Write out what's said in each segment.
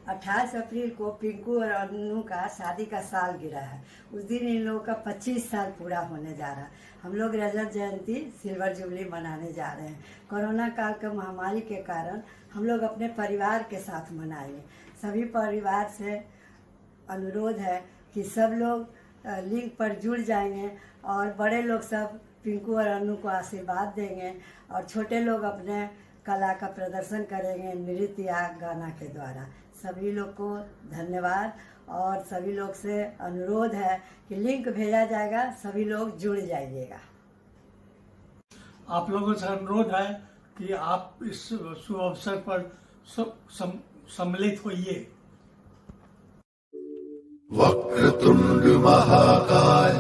28 अप्रैल को पिंकू और अन्नू का शादी का साल गिरा है। उस दिन इन लोगों का 25 साल पूरा होने जा रहा है। हम लोग रजत जयंती सिल्वर जुबली मनाने जा रहे हैं। कोरोना काल के महामारी के कारण हम लोग अपने परिवार के साथ मनाएंगे। सभी परिवार से अनुरोध है कि सब लोग लिंक पर जुड़ जाएंगे और बड़े लोग सब पिंकू और अन्नू को आशीर्वाद देंगे और छोटे लोग अपने कला का प्रदर्शन करेंगे नृत्य या गाना के द्वारा। सभी लोग को धन्यवाद और सभी लोग से अनुरोध है कि लिंक भेजा जाएगा, सभी लोग जुड़ जाइएगा। आप लोगों से अनुरोध है कि आप इस शुभ अवसर पर सम्मिलित होइए। वक्रतुंड महाकाय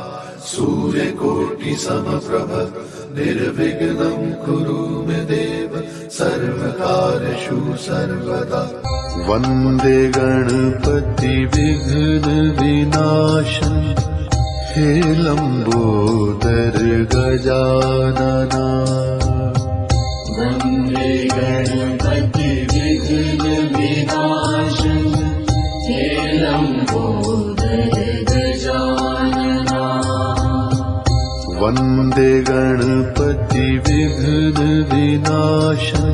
सूर्यकोटि समप्रभ निर्विघ्नं कुरु मे देव सर्वकार्येषु सर्वदा। वन्दे गणपति विघ्न विनाशं हे लंबोदर गजानना। वन्दे गणपति विघ्न विनाशं हे लंबोदर गजानना। वन्दे गणपति विघ्न विनाशं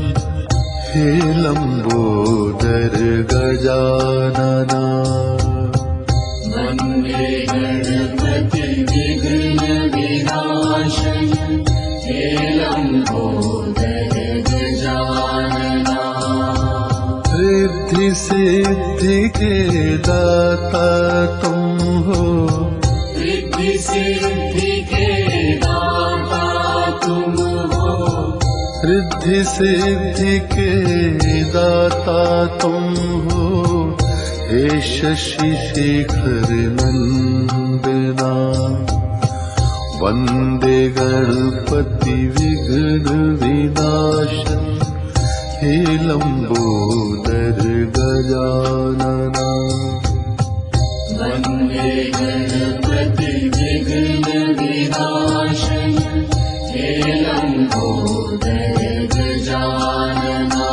हे लंबोदर गजानना। वन्दे गणपति विघ्न विनाशं हे लंबोदर गजानना। रिद्धि सिद्धि के दाता तुम हो, रिद्धि सिद्धि के दाता तुम हो। रिद्धि सिद्धि के दाता तुम हो, हे शशि शेखर नंदना। वन्दे गणपति विघ्न विनाशं हे लंबोदर गजानना। वन्दे गणपति विघ्न विनाशं हे लंबोदर गजानना।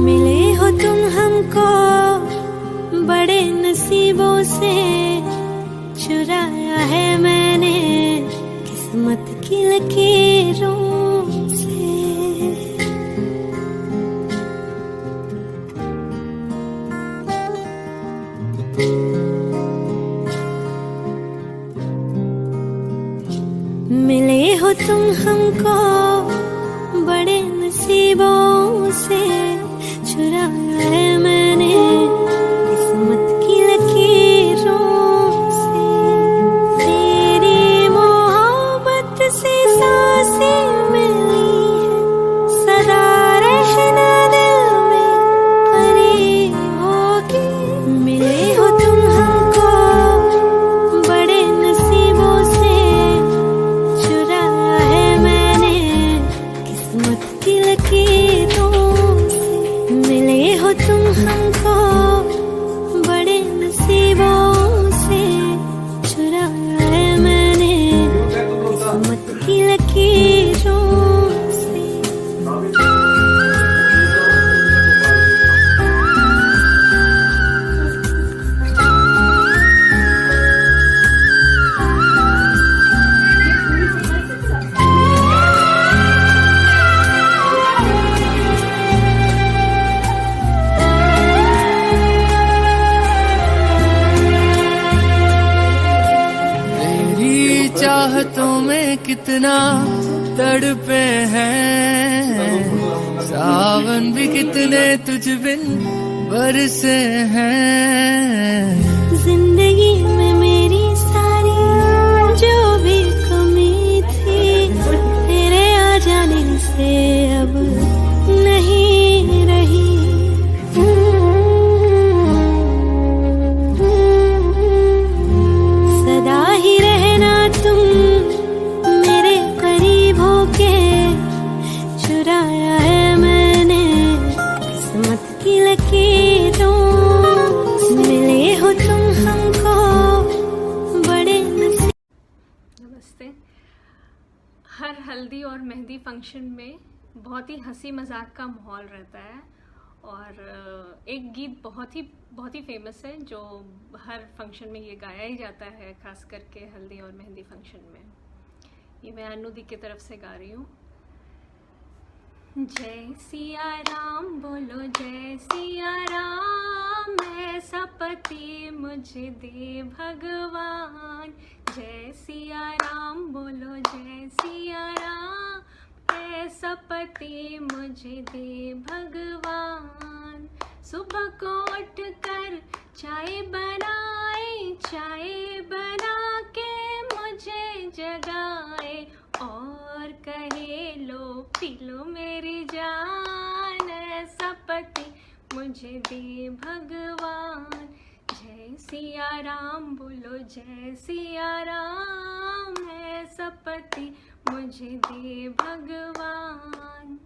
मिले हो तुम हमको बड़े नसीबों से, चुराया है मैंने किस्मत की लकीरों से। मिले हो तुम हमको बड़े नसीबों से, चुराया है मैंने किस्मत की लकीरों से। तेरी मोहब्बत से सांसें मिली है, सदा रहना दिल में करीब होके। मिले हो तुम हमको बड़े नसीबों से, चुराया है मैंने किस्मत की लकीरों से। मिले हो तुम हमको बड़े नसीबों से, चुराया है मैंने किस्मत की लकीरों से। तेरी चाहतों में कितना तड़पे हैं, सावन भी कितने तुझ बिन बरसे हैं। जिंदगी में मेरी सारी जो भी कमी थी, तेरे आ जाने से अब नहीं रही। सदा ही रहना तुम मेरे करीब होके, चुराया है मैंने किस्मत की लकीरों से। मिले हो तुम हमको मेहंदी फंक्शन में बहुत ही हंसी मजाक का माहौल रहता है और एक गीत बहुत ही फेमस है जो हर फंक्शन में ये गाया ही जाता है, खास करके हल्दी और मेहंदी फंक्शन में। ये मैं अनु दी की तरफ से गा रही हूँ। जय सिया राम बोलो जय सिया राम, ऐसा पति मुझे दे भगवान। जय सिया राम बोलो जय सिया राम, ऐसा पति मुझे दे भगवान। सुबह को उठ कर चाय बनाए, चाय बना के मुझे जगाए और कहे लो पी लो मेरी जान, ऐसा पति मुझे दे भगवान। जय सिया राम बोलो जय सिया राम, ऐसा पति मुझे दे भगवान।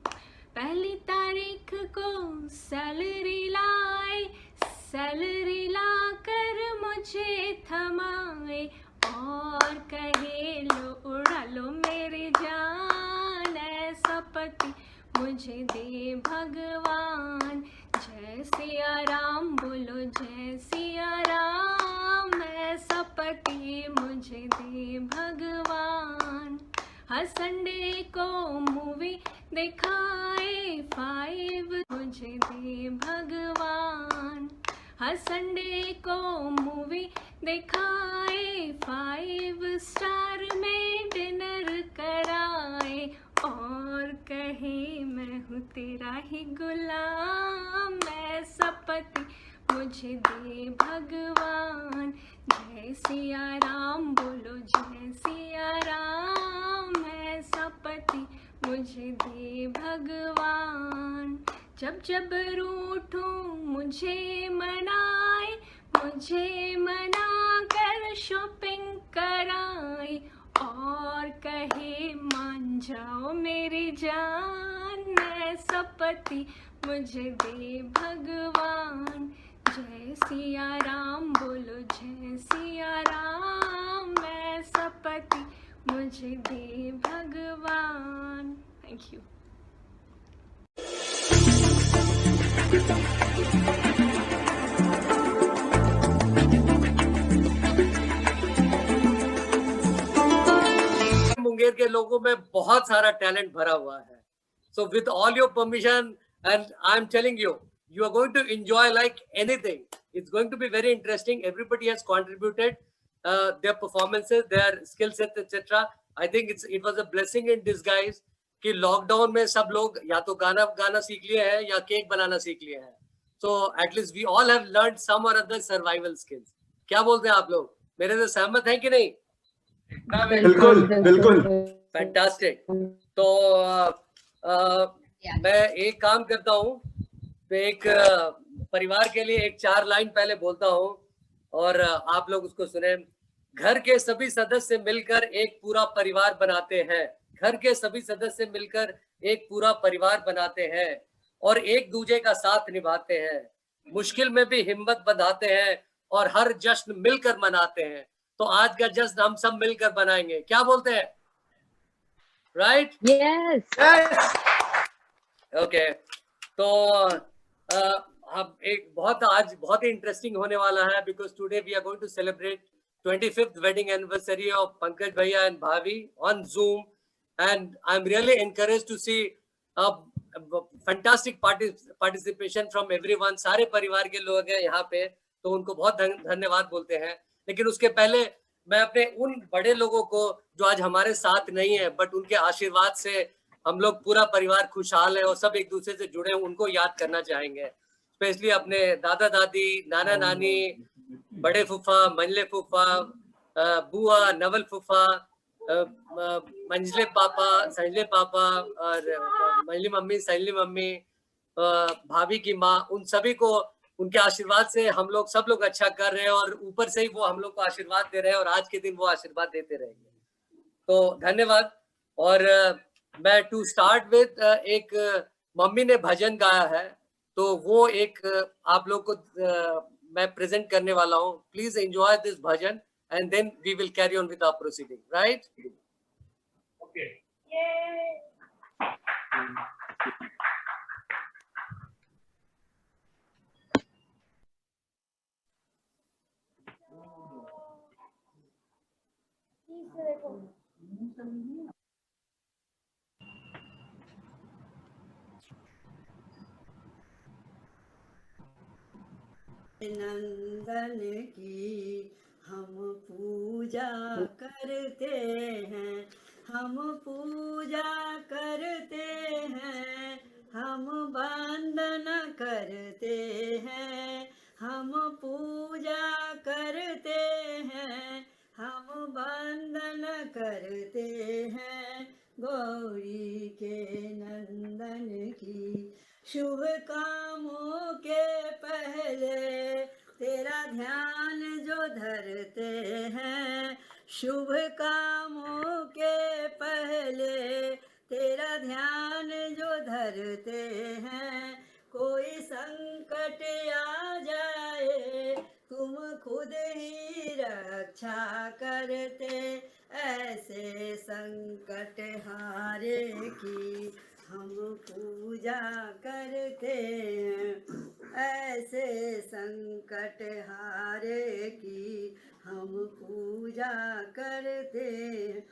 पहली तारीख को सैलरी लाए, सैलरी ला कर मुझे थमाए और कहे लो उड़ा लो मेरी जान, ऐसा पति मुझे दे भगवान। जय सिया राम बोलो जय सिया राम, ऐसा पति मुझे दे भगवान। हर संडे को मूवी दिखाए 5 मुझे दे भगवान। हर संडे को मूवी दिखाए 5 स्टार में डिनर कराए और कहे मैं हूँ तेरा ही गुलाम, ऐसा पति मुझे दे भगवान। जय सिया राम बोलो जय सिया राम, ऐसा पति मुझे दे भगवान। जब जब रूठूं मुझे मनाए, मुझे मना कर शॉपिंग कराए और कहे मान जाओ मेरी जान, ऐसा पति मुझे दे भगवान। जय सिया राम बोलो जय सिया राम, ऐसा पति मुझे दे भगवान। Thank you. मुंगेर के लोगों में बहुत सारा टैलेंट भरा हुआ है। So with all your permission, and I'm telling you, you are going to enjoy like anything. It's going to be very interesting. Everybody has contributed their performances, their skill sets, etc. I think it was a blessing in disguise कि lockdown में सब लोग या तो गाना सीख लिए हैं या केक बनाना सीख लिए हैं. So at least we all have learned some or other survival skills. क्या बोलते हैं आप लोग? मेरे से सहमत हैं कि नहीं? बिल्कुल बिल्कुल। फैंटास्टिक। तो मैं एक काम करता हूँ, तो एक परिवार के लिए एक 4 लाइन पहले बोलता हूँ और आप लोग उसको सुने। घर के सभी सदस्य मिलकर एक पूरा परिवार बनाते हैं, घर के सभी सदस्य मिलकर एक पूरा परिवार बनाते हैं और एक दूसरे का साथ निभाते हैं, मुश्किल में भी हिम्मत बंधाते हैं और हर जश्न मिलकर मनाते हैं। तो आज का जश्न हम सब मिलकर बनाएंगे, क्या बोलते हैं? राइट? यस। ओके। तो अब एक आज बहुत ही इंटरेस्टिंग होने वाला है, because today we are going to celebrate 25th wedding anniversary of Pankaj Bhaiya and Bhavi on Zoom, and I'm really encouraged to see a fantastic participation from everyone. सारे परिवार के लोग हैं यहाँ पे, तो उनको बहुत धन्यवाद बोलते हैं। लेकिन उसके पहले मैं अपने उन बड़े लोगों को जो आज हमारे साथ नहीं है, बट उनके आशीर्वाद से हम लोग पूरा परिवार खुशहाल है और सब एक दूसरे से जुड़े हैं, उनको याद करना चाहेंगे। स्पेशली अपने दादा दादी, नाना नानी, बड़े फूफा, मंजले फूफा, बुआ, नवल फूफा, मंजले पापा, संजले पापा और मंजली मम्मी, संजली मम्मी, भाभी की माँ, उन सभी को उनके आशीर्वाद से हम लोग सब लोग अच्छा कर रहे हैं और ऊपर से ही वो हम लोग को आशीर्वाद दे रहे हैं और आज के दिन वो आशीर्वाद देते रहेंगे। तो धन्यवाद। और मैं टू स्टार्ट विद एक मम्मी ने भजन गाया है, तो वो एक आप लोग को मैं प्रेजेंट करने वाला हूँ। Please enjoy this bhajan and then we will carry on with our proceeding, right? Okay. नंदन की हम पूजा करते हैं, हम पूजा करते हैं, हम वंदन करते हैं, हम पूजा करते हैं, हम वंदन करते हैं गौरी के नंदन की। शुभ कामों के पहले तेरा ध्यान जो धरते हैं, शुभ कामों के पहले तेरा ध्यान जो धरते हैं, कोई संकट आ जाए तुम खुद ही रक्षा करते, ऐसे संकट हारे की हम पूजा करते हैं, ऐसे संकट हारे की हम पूजा करते हैं,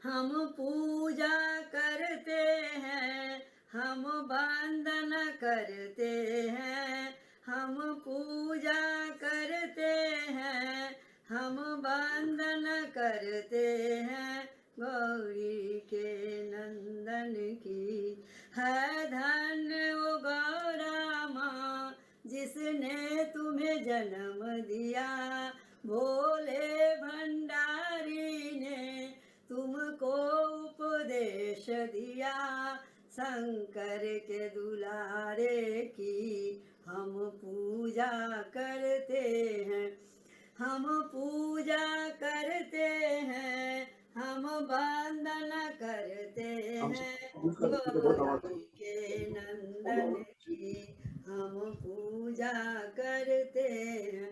हम पूजा करते हैं, हम वंदन करते हैं, हम पूजा करते हैं, हम वंदन करते हैं गौरी के नंदन की। है धन्य वो गौरा माँ जिसने तुम्हें जन्म दिया, भोले भंडारी ने तुमको उपदेश दिया, शंकर के दुलारे की हम पूजा करते हैं, हम पूजा करते हैं, हम वंदन करते हैं गौरी के नंदन की हम पूजा करते हैं।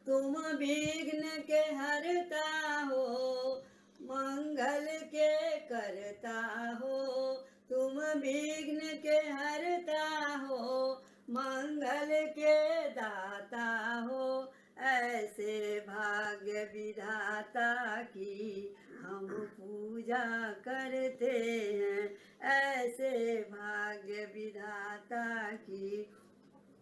तुम विघ्न के हरता हो, मंगल के करता हो, तुम विघ्न के हरता हो, मंगल के दाता हो, ऐसे भाग्य विधाता की हम पूजा करते हैं, ऐसे भाग्य विधाता की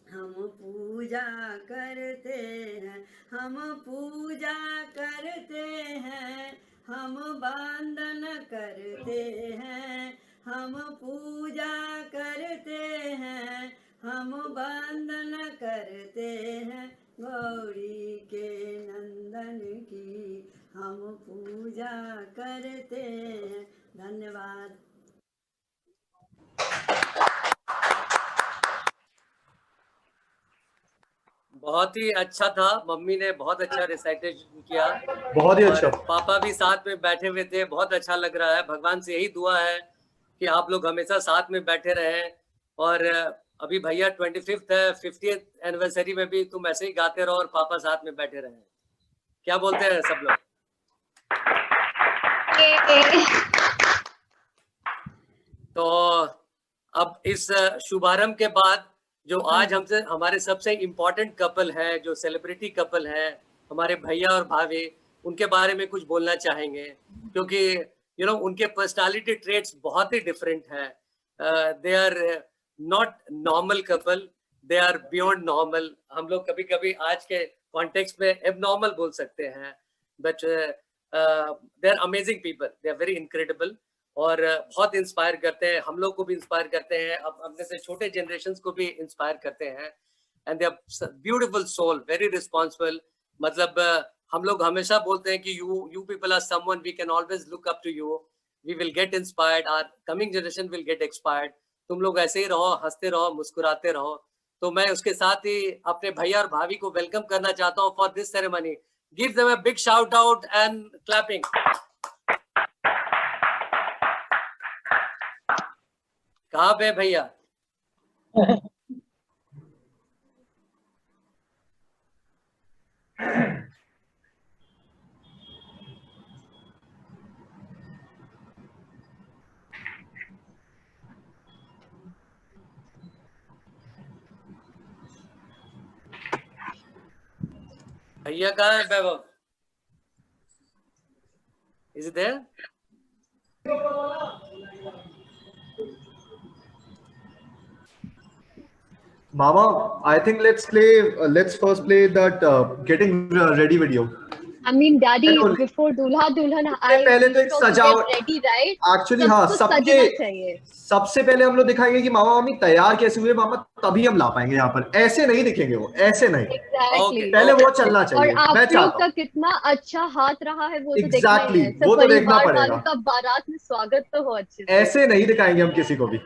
हम पूजा करते हैं, हम पूजा करते हैं, हम वंदन करते हैं, हम पूजा करते हैं, हम वंदन करते हैं गौरी के नंदन की हम पूजा करते हैं। धन्यवाद। बहुत ही अच्छा था, मम्मी ने बहुत अच्छा रिसाइटेशन किया, बहुत ही अच्छा। पापा भी साथ में बैठे हुए थे, बहुत अच्छा लग रहा है। भगवान से यही दुआ है कि आप लोग हमेशा साथ में बैठे रहें। और अभी भैया 25th है, 50th एनिवर्सरी में भी तुम ऐसे ही गाते रहो और पापा साथ में बैठे रहें। क्या बोलते हैं सब लोग? तो अब इस शुभारंभ के बाद जो आज हमसे हमारे सबसे इम्पोर्टेंट कपल है, जो सेलिब्रिटी कपल है, हमारे भैया और भाभी, उनके बारे में कुछ बोलना चाहेंगे, क्योंकि उनके पर्सनालिटी ट्रेट्स बहुत ही डिफरेंट है। They are not normal couple, they are beyond normal. हम लोग कभी कभी आज के कॉन्टेक्स्ट में एबनॉर्मल बोल सकते हैं, but they are amazing people, they are very incredible और बहुत इंस्पायर करते हैं, हम लोग को भी इंस्पायर करते हैं, अब अपने से छोटे जनरेशन को भी इंस्पायर करते हैं। And they are beautiful soul, very responsible. मतलब हम लोग हमेशा बोलते हैं कि you people are someone we can always look up to you, we will get inspired, our coming generation will get expired. तुम लोग ऐसे ही रहो, हंसते रहो, मुस्कुराते रहो। तो मैं उसके साथ ही अपने भैया और भाभी को वेलकम करना चाहता हूँ for this ceremony. Give them a big shout out and clapping. कहाँ पे भैया? भैया कहाँ है वैभव? Is it there? Mama, I think let's first play that getting ready video. I mean, Daddy, Hello. before दूल्हा दुल्हन आए, पहले तो एक we should सजावट- get ready, right? Actually, हाँ, सबको सबके सजना चाहिए। सबसे पहले हम लोग दिखाएंगे कि मामा मम्मी तैयार कैसे हुए मामा, तभी हम ला पाएंगे यहाँ पर। ऐसे नहीं दिखेंगे वो, ऐसे नहीं। Exactly. पहले वो चलना चाहिए। और आप मैं लोग चाहता का हूँ कितना अच्छा हाथ रहा है वो तो देखना Exactly, ही है। सब वो तो देखना परिवार पड़ेगा। वालों का बारात में स्वागत तो हो अच्छे से। ऐसे नहीं दिखाएंगे हम किसी को भी।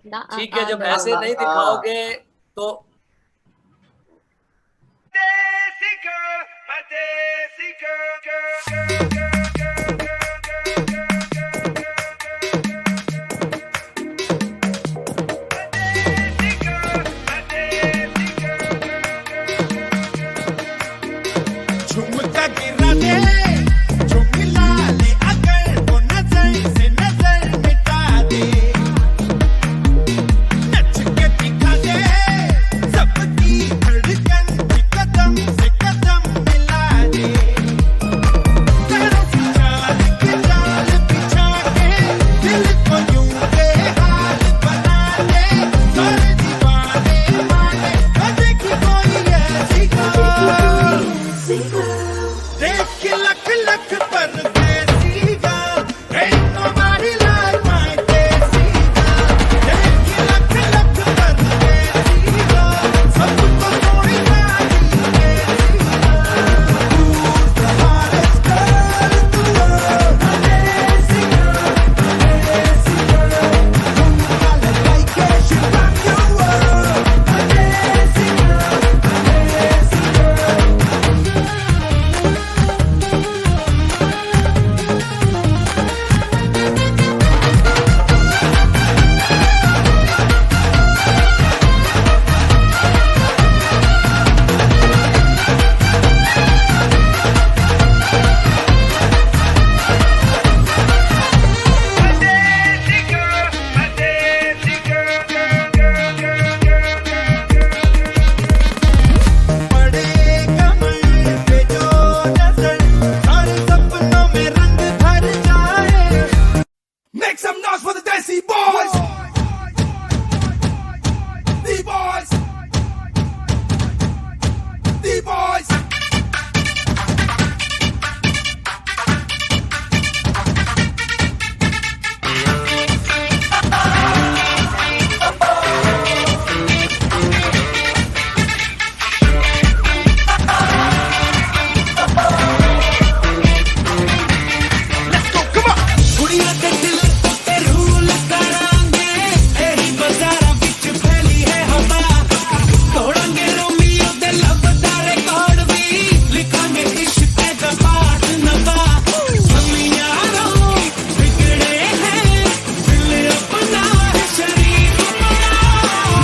ना, ठीक है, जब ना, ऐसे ना। नहीं दिखाओगे तो झुमका गिरा दे जो मिला ले, अगर वो नजर से नजर मिटा दे, नच के दिखा दे सबकी धड़कन की, कदम से कदम मिला दे, पैरों की चाल बिछा के दिल को यूं बेहाल बना दे, सारे दीवाने माने देखी कोई ऐसी देख के लख लख परदेसी गा, ain't nobody like my देसी गा, देख के लख लख परदेसी गा, सबको कोई नहीं देसी गा, who's the hottest girl in the world, देसी girl, I like it, she rock your world, देसी girl, बड़े कमर पे जो नजर, सारे सपनों में रंग भर जाए। Make some noise for the Desi Boys! The Boys! The Boys! Let's go, come on! कुड़िया के दिल पे रूल करांगे, तेरी बाजारा विच फैली है हवा, तोड़ांगे रोमियो दे लबदा रिकॉर्ड भी, लिखांगे इश्क दा पाठ नवा, हम यारों बिगड़े हैं, दिल अपना है शरीर बना।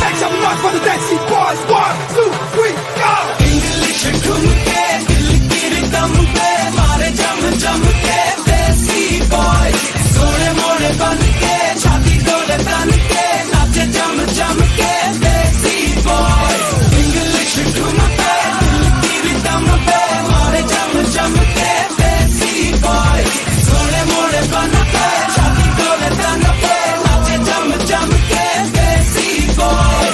Make some noise for the Desi Boys! 1, 2, 3, go! English ठुमके दिल की रिदम पे मारे जम जम के देसी बॉय, सोने मोड़े बन के छाती डोले तन के नाचे जम जम के देसी बॉय, इंग्लिश ठुमके दिल की रिदम पे मारे जम जम के देसी बॉय, सोने मोड़े बन के छाती डोले तन पे नाचे जम जम के देसी बॉय।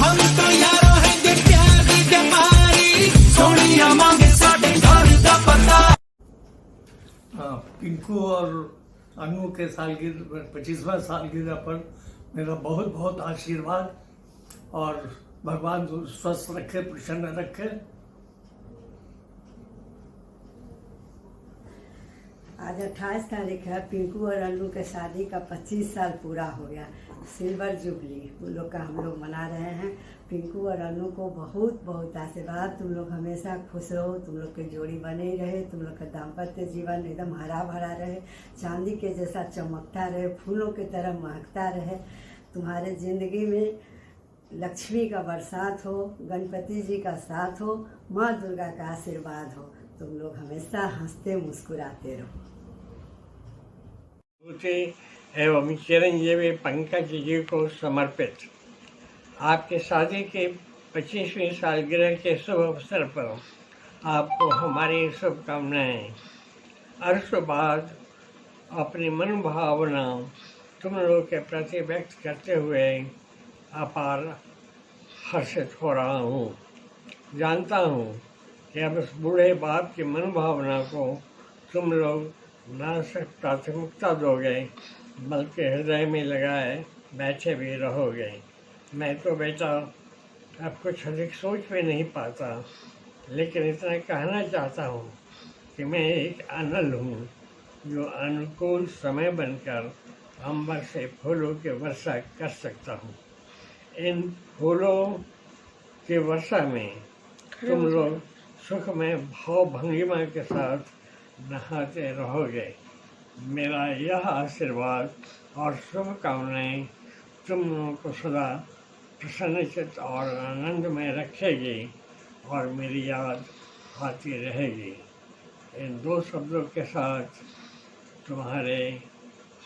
हम तो यारों हैं जे प्यार दी बीमारी, सोनिया मांगे साडे घर दा पता। हाँ, पिंकू और अनु के सालगिरह 25वां सालगिरह पर मेरा बहुत बहुत आशीर्वाद, और भगवान स्वस्थ रखे, प्रसन्न रखे। आज 28 तारीख है, पिंकू और अनु के शादी का 25 साल पूरा हो गया। सिल्वर जुबली उन लोग का हम लोग मना रहे हैं। पिंकू और अनु को बहुत बहुत आशीर्वाद, तुम लोग हमेशा खुश रहो, तुम लोग की जोड़ी बने ही रहे, तुम लोग का दाम्पत्य जीवन एकदम हरा भरा रहे, चांदी के जैसा चमकता रहे, फूलों की तरह महकता रहे, तुम्हारे जिंदगी में लक्ष्मी का बरसात हो, गणपति जी का साथ हो, माँ दुर्गा का आशीर्वाद हो, तुम लोग हमेशा हंसते मुस्कुराते रहो। एवं चिरंजीवी पंकज जी को समर्पित आपके शादी के 25वीं सालगिरह के शुभ अवसर पर आपको हमारी शुभकामनाएं। अर्श बाद अपनी मनोभावना तुम लोगों के प्रति व्यक्त करते हुए अपार हर्षित हो रहा हूँ। जानता हूँ कि अब इस बूढ़े बाप की मनोभावना को तुम लोग न सिर्फ प्राथमिकता दोगे बल्कि हृदय में लगाए बैठे भी रहोगे। मैं तो बेटा अब कुछ अधिक सोच भी नहीं पाता, लेकिन इतना कहना चाहता हूँ कि मैं एक अनल हूँ जो अनुकूल समय बनकर अंबर से फूलों की वर्षा कर सकता हूँ। इन फूलों की वर्षा में तुम लोग सुख में भाव भंगिमा के साथ नहाते रहोगे। मेरा यह आशीर्वाद और शुभकामनाएं तुम लोगों को सदा प्रसन्नचित और आनंद में रखेगी और मेरी याद आती रहेगी। इन दो शब्दों के साथ तुम्हारे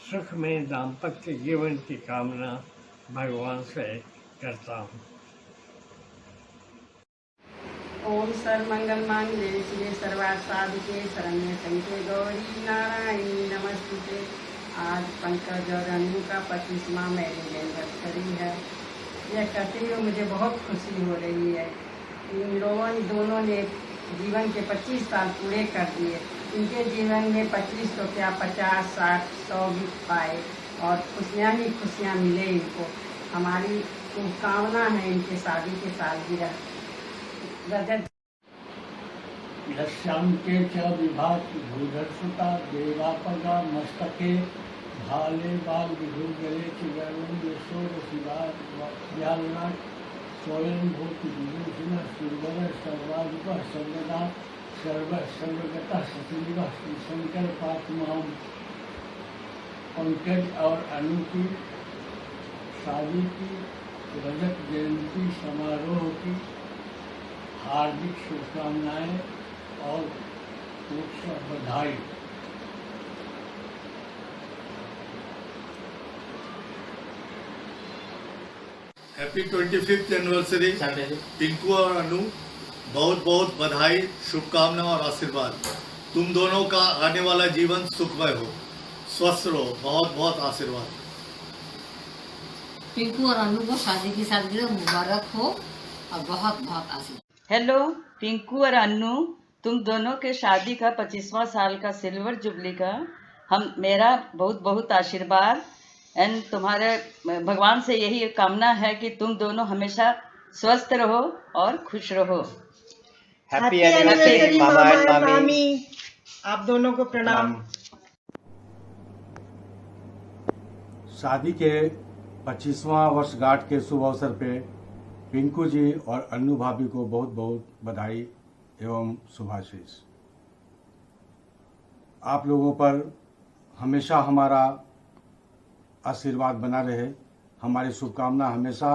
सुख में दाम्पत्य जीवन की कामना भगवान से करता हूँ। ओम सर्वमंगल मांगल्ये शिवे सर्वार्थ साधिके शरण्ये त्र्यंबके गौरी नारायणी नमस्तुते। आज पंकज और अनु का 25वां मैरिज एनिवर्सरी है। यह कहते हुए मुझे बहुत खुशी हो रही है। इन लोगों दोनों ने जीवन के 25 साल पूरे कर दिए। इनके जीवन में 25 तो क्या 50, 60, 100 भी पाए और खुशियाँ ही खुशियाँ मिले इनको। हमारी शुभकामना है इनके शादी के सालगिरह। यस्यांके च विभाति भूधर्षुता देवापगा मस्तके भाले बाल विभु गले च गरुण यशोर शिवालना स्वयं भूति विभूषण सुरवर सर्वाधिप सर्वदा सर्वगता सचिव श्री शंकर पात्माम। पंकज और अनु की शादी की रजत जयंती समारोह की हार्दिक शुभकामनाएं और बधाई। हैप्पी 25th एनिवर्सरी पिंकू और अनु, बहुत बहुत बधाई, शुभकामना और आशीर्वाद। तुम दोनों का आने वाला जीवन सुखमय हो, स्वस्थ रहो, बहुत बहुत आशीर्वाद। पिंकू और अनु को शादी की सालगिरह मुबारक हो और बहुत बहुत आशीर्वाद। हेलो पिंकू और अनु, तुम दोनों के शादी का 25वां साल का सिल्वर जुबली का मेरा बहुत बहुत आशीर्वाद एंड तुम्हारे भगवान से यही कामना है कि तुम दोनों हमेशा स्वस्थ रहो और खुश रहो। हैप्पी एनिवर्सरी मामा एंड मामी। आप दोनों को प्रणाम। शादी के 25वां वर्षगांठ के शुभ अवसर पे पिंकू जी और अन्नू भाभी को बहुत बहुत बधाई एवं शुभाशीष। आप लोगों पर हमेशा हमारा आशीर्वाद बना रहे। हमारी शुभकामना हमेशा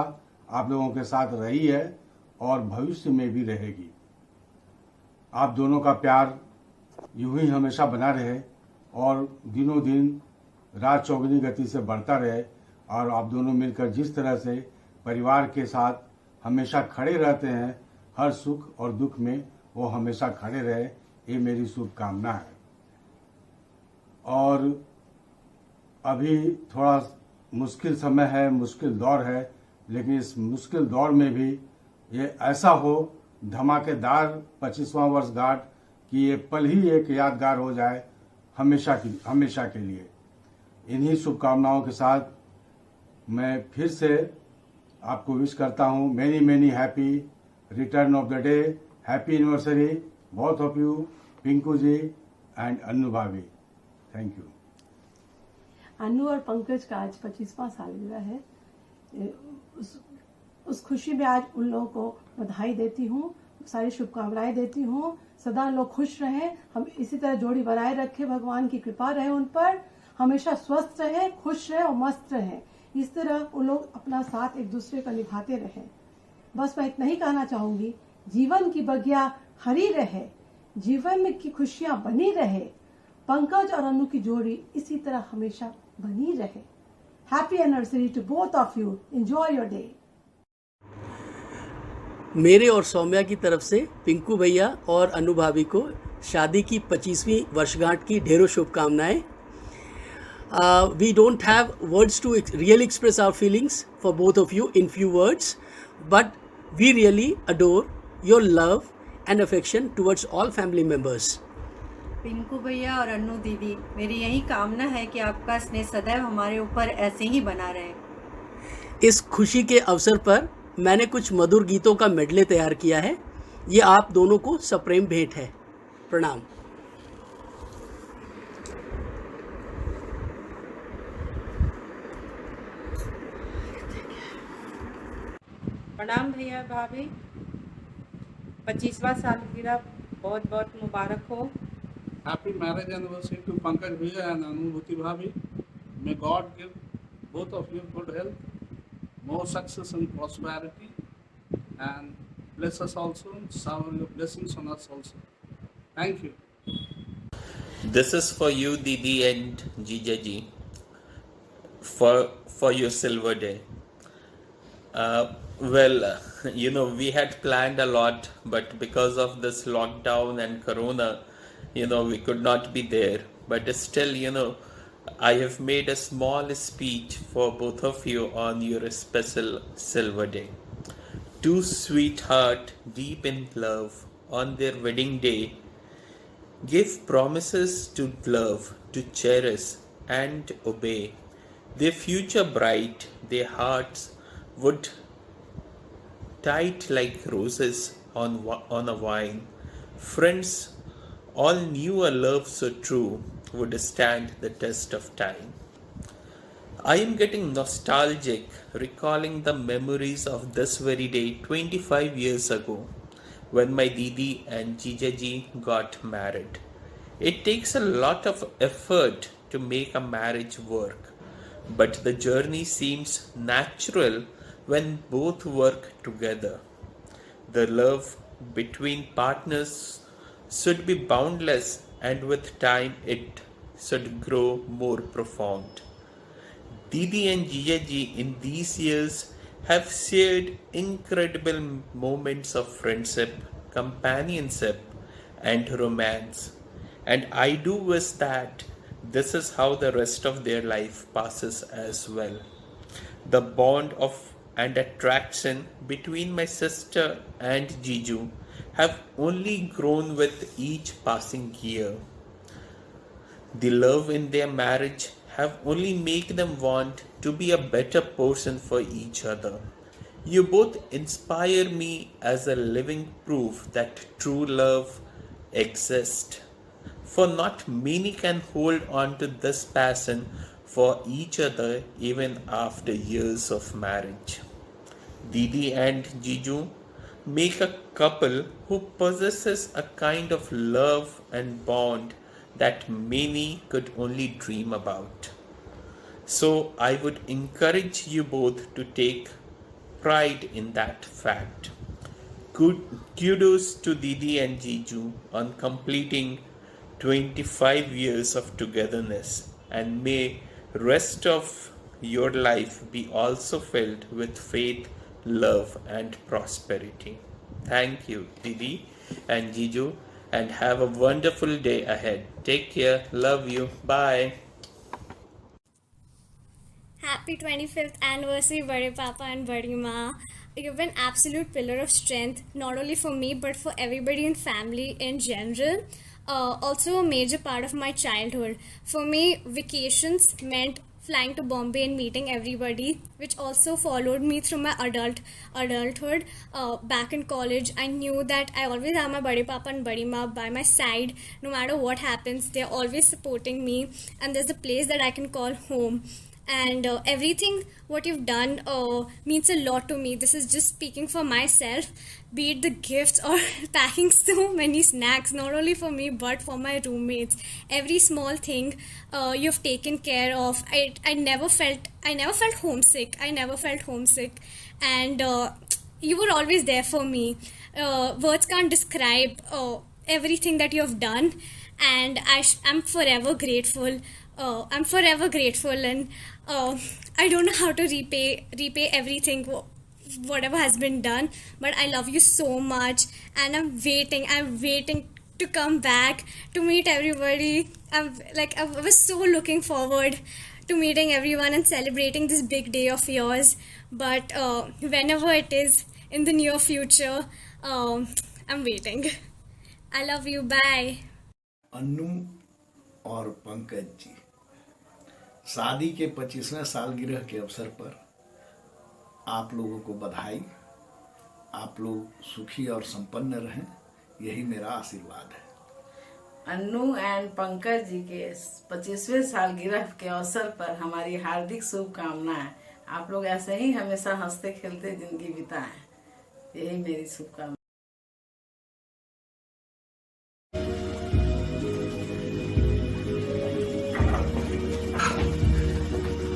आप लोगों के साथ रही है और भविष्य में भी रहेगी। आप दोनों का प्यार यूं ही हमेशा बना रहे और दिनों दिन रात चौगुनी गति से बढ़ता रहे और आप दोनों मिलकर जिस तरह से परिवार के साथ हमेशा खड़े रहते हैं, हर सुख और दुख में वो हमेशा खड़े रहे, ये मेरी शुभकामना है। और अभी थोड़ा मुश्किल समय है, मुश्किल दौर है, लेकिन इस मुश्किल दौर में भी ये ऐसा हो धमाकेदार 25वां वर्षगांठ कि ये पल ही एक यादगार हो जाए हमेशा के लिए। इन्हीं शुभकामनाओं के साथ मैं फिर से आपको विश करता हूँ many many happy return of the day, happy anniversary both of you, Pinku ji and Annu भाभी। Thank you. अनु और पंकज का आज 25वां सालगिरह है। उस खुशी में आज उन लोगों को बधाई देती हूँ, सारी शुभकामनाएं देती हूँ। सदा लोग खुश रहें, हम इसी तरह जोड़ी बनाए रखें, भगवान की कृपा रहे उन पर, हमेशा स्वस्थ रहे, खुश रहे और मस्त रहे। इस तरह उन लोग अपना साथ एक दूसरे का निभाते रहें। बस मैं इतना ही कहना चाहूंगी, जीवन की बगिया हरी रहे, जीवन में की खुशियां बनी रहे, पंकज और अनु की जोड़ी इसी तरह हमेशा बनी रहे। Happy anniversary to both of you, enjoy your day. मेरे और सौम्या की तरफ से पिंकू भैया और अनु भाभी को शादी की 25वीं वर्षगांठ की ढेरों शुभकामनाएं। We don't have words to really express our feelings for both of you in few words, but we really adore your love and affection towards all family members. Pinku भैया और अन्नू दीदी, मेरी यही कामना है कि आपका स्नेह सदैव हमारे ऊपर ऐसे ही बना रहे। इस खुशी के अवसर पर मैंने कुछ मधुर गीतों का मेडले तैयार किया है। ये आप दोनों को सप्रेम भेंट है। प्रणाम। प्रणाम भैया भाभी, 25वां सालगिरह बहुत बहुत मुबारक हो। Happy marriage anniversary to Pankaj Bhaiya and Anubhuti Bhabhi. May God give both of you good health, more success and prosperity, and bless us also, shower your blessings on us also. Thank you. This is for you, Didi and Jijaji, for your silver day. We had planned a lot, but because of this lockdown and corona, we could not be there. But still, I have made a small speech for both of you on your special silver day. Two sweethearts deep in love on their wedding day gave promises to love, to cherish and obey. Their future bright, their hearts would tight like roses on a vine. Friends all knew a love so true would stand the test of time. I am getting nostalgic recalling the memories of this very day 25 years ago when my Didi and Jijaji got married. It takes a lot of effort to make a marriage work, but the journey seems natural when both work together. The love between partners should be boundless, and with time it should grow more profound. Didi and Jijaji in these years have shared incredible moments of friendship, companionship and romance, and I do wish that this is how the rest of their life passes as well. The bond of and attraction between my sister and Jiju have only grown with each passing year. The love in their marriage have only made them want to be a better person for each other. You both inspire me as a living proof that true love exists, for not many can hold on to this passion for each other even after years of marriage. Didi and Jiju make a couple who possesses a kind of love and bond that many could only dream about. So I would encourage you both to take pride in that fact. Kudos to Didi and Jiju on completing 25 years of togetherness, and may rest of your life be also filled with faith, love and prosperity. Thank you, Didi and Jiju, and have a wonderful day ahead. Take care. Love you. Bye. Happy 25th anniversary, Bade Papa and Badi Ma. You've been absolute pillar of strength, not only for me but for everybody in family in general. Also a major part of my childhood. For me, vacations meant flying to Bombay and meeting everybody, which also followed me through my adulthood. Back in college, I knew that I always have my Bade Papa and Badi Ma by my side. No matter what happens, they're always supporting me, and there's a place that I can call home. And everything what you've done means a lot to me. This is just speaking for myself, be it the gifts or packing so many snacks, not only for me but for my roommates. Every small thing you've taken care of. I never felt homesick. And you were always there for me. Words can't describe everything that you have done, and I'm forever grateful. I'm forever grateful, and I don't know how to repay everything whatever has been done, but I love you so much, and I'm waiting to come back to meet everybody. I was so looking forward to meeting everyone and celebrating this big day of yours, but whenever it is in the near future, I'm waiting. I love you. Bye. Annu और पंकज जी, शादी के 25वें सालगिरह के अवसर पर आप लोगों को बधाई। आप लोग सुखी और संपन्न रहें, यही मेरा आशीर्वाद है। अन्नू एंड पंकज जी के 25वें सालगिरह के अवसर पर हमारी हार्दिक शुभकामनाएं। आप लोग ऐसे ही हमेशा हंसते खेलते जिंदगी बिताएं, यही मेरी शुभकामना।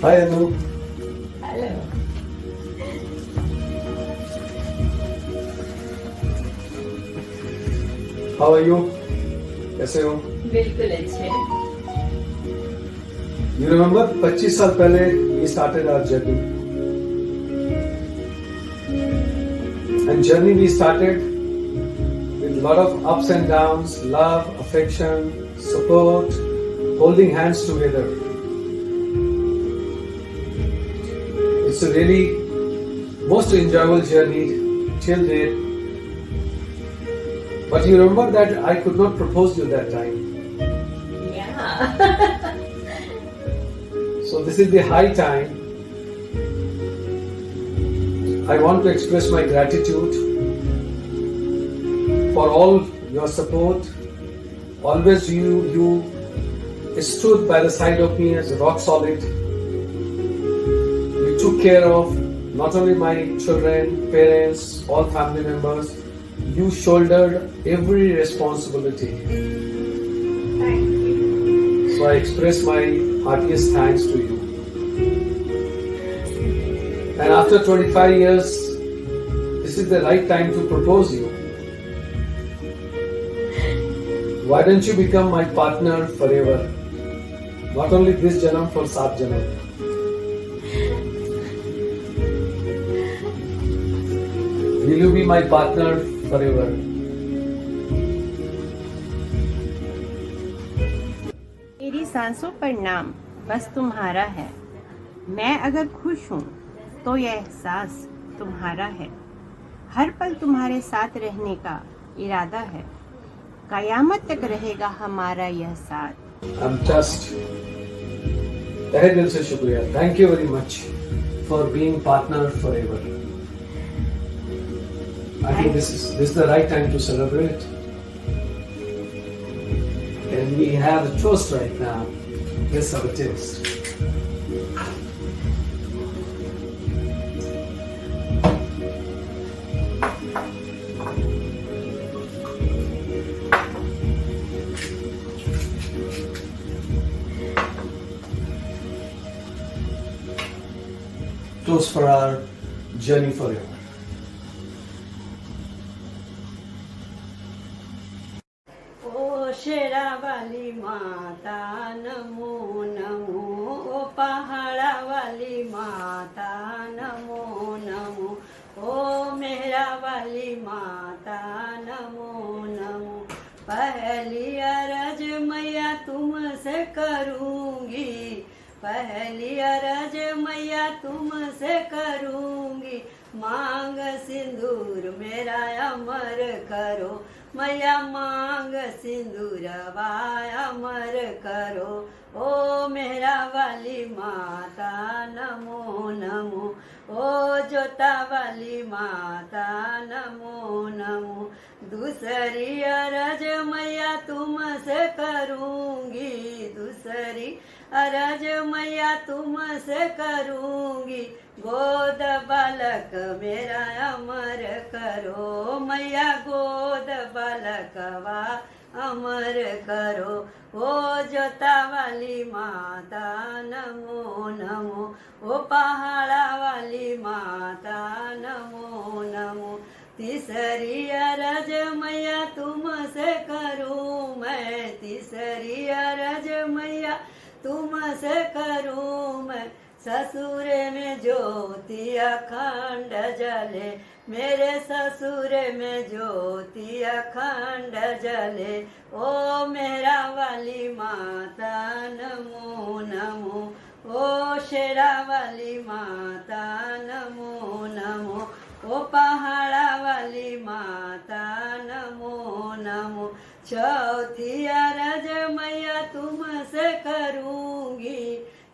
Hi Anu. Hello. How are you? कैसे हो? बिल्कुल अच्छे। You remember 25 साल पहले we started our journey. And journey we started with a lot of ups and downs, love, affection, support, holding hands together. It's a really most enjoyable journey till date. But you remember that I could not propose you that time. Yeah. So this is the high time. I want to express my gratitude for all your support. Always you stood by the side of me as rock solid. You took care of not only my children, parents, all family members. You shouldered every responsibility. Thank you. So I express my heartiest thanks to you. And after 25 years, this is the right time to propose you. Why don't you become my partner forever? Not only this janam, for 7 janam. Will you be my partner forever? मेरी सांसों पर नाम बस तुम्हारा है। मैं अगर खुश हूँ तो यह एहसास तुम्हारा है। हर पल तुम्हारे साथ रहने का इरादा है। कयामत तक रहेगा हमारा यह साथ। I'm just तहे दिल से शुक्रिया। Thank you very much for being partner forever. I think this is the right time to celebrate. And we have a toast right now. Let's have a taste. Toast for our journey forever. ओ शेरा वाली माता नमो नमो, ओ पहाड़ा वाली माता नमो नमो, ओ मेहरा वाली माता नमो नमो। पहली अरज मैया तुमसे करूंगी, पहली अरज मैया तुमसे करूंगी। मांग सिंदूर मेरा अमर करो, मैया मांग सिंदूरवा अमर करो। ओ मेहरा वाली माता नमो नमो, ओ जोता वाली माता नमो नमो। दूसरी अरज मैया तुमसे करूंगी, दूसरी अरज मैया तुमसे करूंगी। गोद बालक मेरा अमर करो, मैया गोद बालकवा अमर करो। ओ जोता वाली माता नमो नमो, ओ पहाड़ा वाली माता नमो नमो। तीसरी अरज मैया तुमसे करूं मैं, तीसरी अरज मैया तुमसे करूं मैं। ससुर में ज्योति अखंड जले, मेरे ससुर में ज्योति अखंड जले। ओ मेरा वाली माता नमो नमो, ओ शेरा वाली माता नमो नमो, ओ पहाड़ा वाली माता नमो नमो। चौथी अरज मैया तुमसे करूंगी,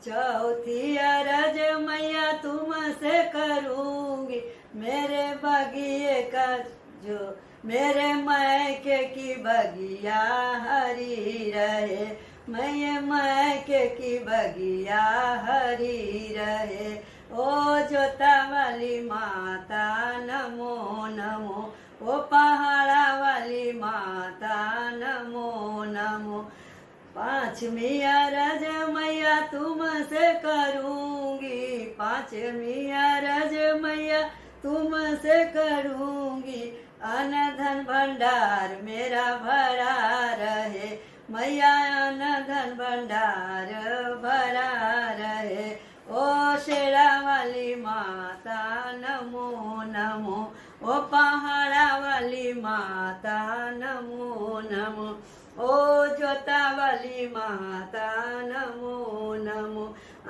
चौथी अरज मैया तुमसे करूंगी। मेरे बगिए का जो मेरे मैके की बगिया हरी रहे, मैके की बगिया हरी रहे। ओ जोता वाली माता नमो नमो, ओ पहाड़ा वाली माता नमो नमो। पांचवी अरज मैया तुमसे करूंगी, पांचवी अरज मैया तुमसे करूंगी। अन धन भंडार मेरा भरा रहे, मैया अन धन भंडार भरा रहे। ओ शेरा वाली माता नमो नमो, ओ पहाड़ा वाली माता नमो नमो, ओ जोता वाली माता नमो नमो।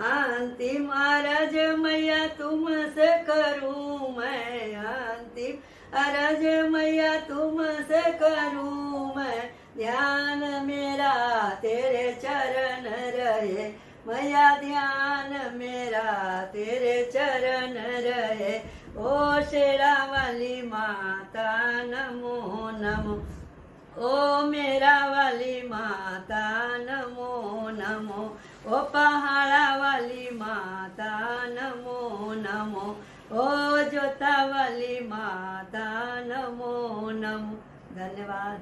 अंतिम अरज मैया तुमसे करूं मैं, अंतिम अरज मैया तुमसे करूं मैं। ध्यान मेरा तेरे चरण रहे, मैया ध्यान मेरा तेरे चरण रहे। ओ शेरा वाली माता नमो नमो, ओ मेरा वाली माता नमो नमो, ओ पहाड़ा वाली माता नमो नमो, ओ जोता वाली माता नमो नमो। धन्यवाद।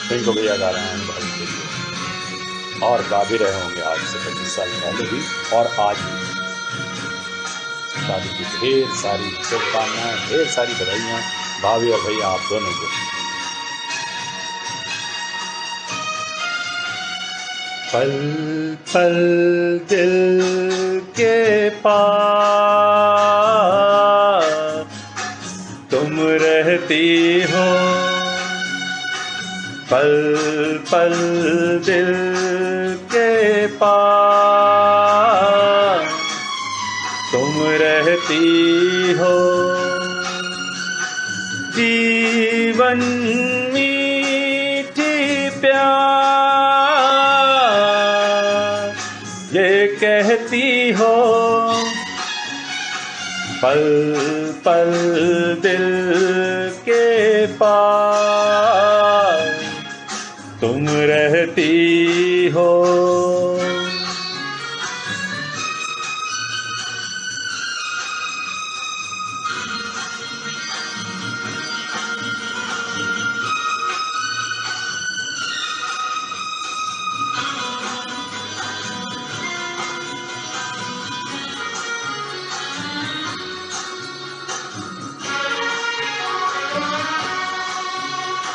पिंकू भैया गा रहे हैं अनुभव के लिए, और गा भी रहे होंगे आज से 25 साल पहले भी और आज भी। शादी की ढेर सारी शुभकामनाएं, ढेर सारी बधाइयाँ भाभी और भैया आप दोनों को। पल पल दिल के पास तुम रहती हो, पल पल दिल के पास तुम रहती हो। जीवन मीठी प्यार ये कहती हो, पल पल दिल के पास तुम रहती हो।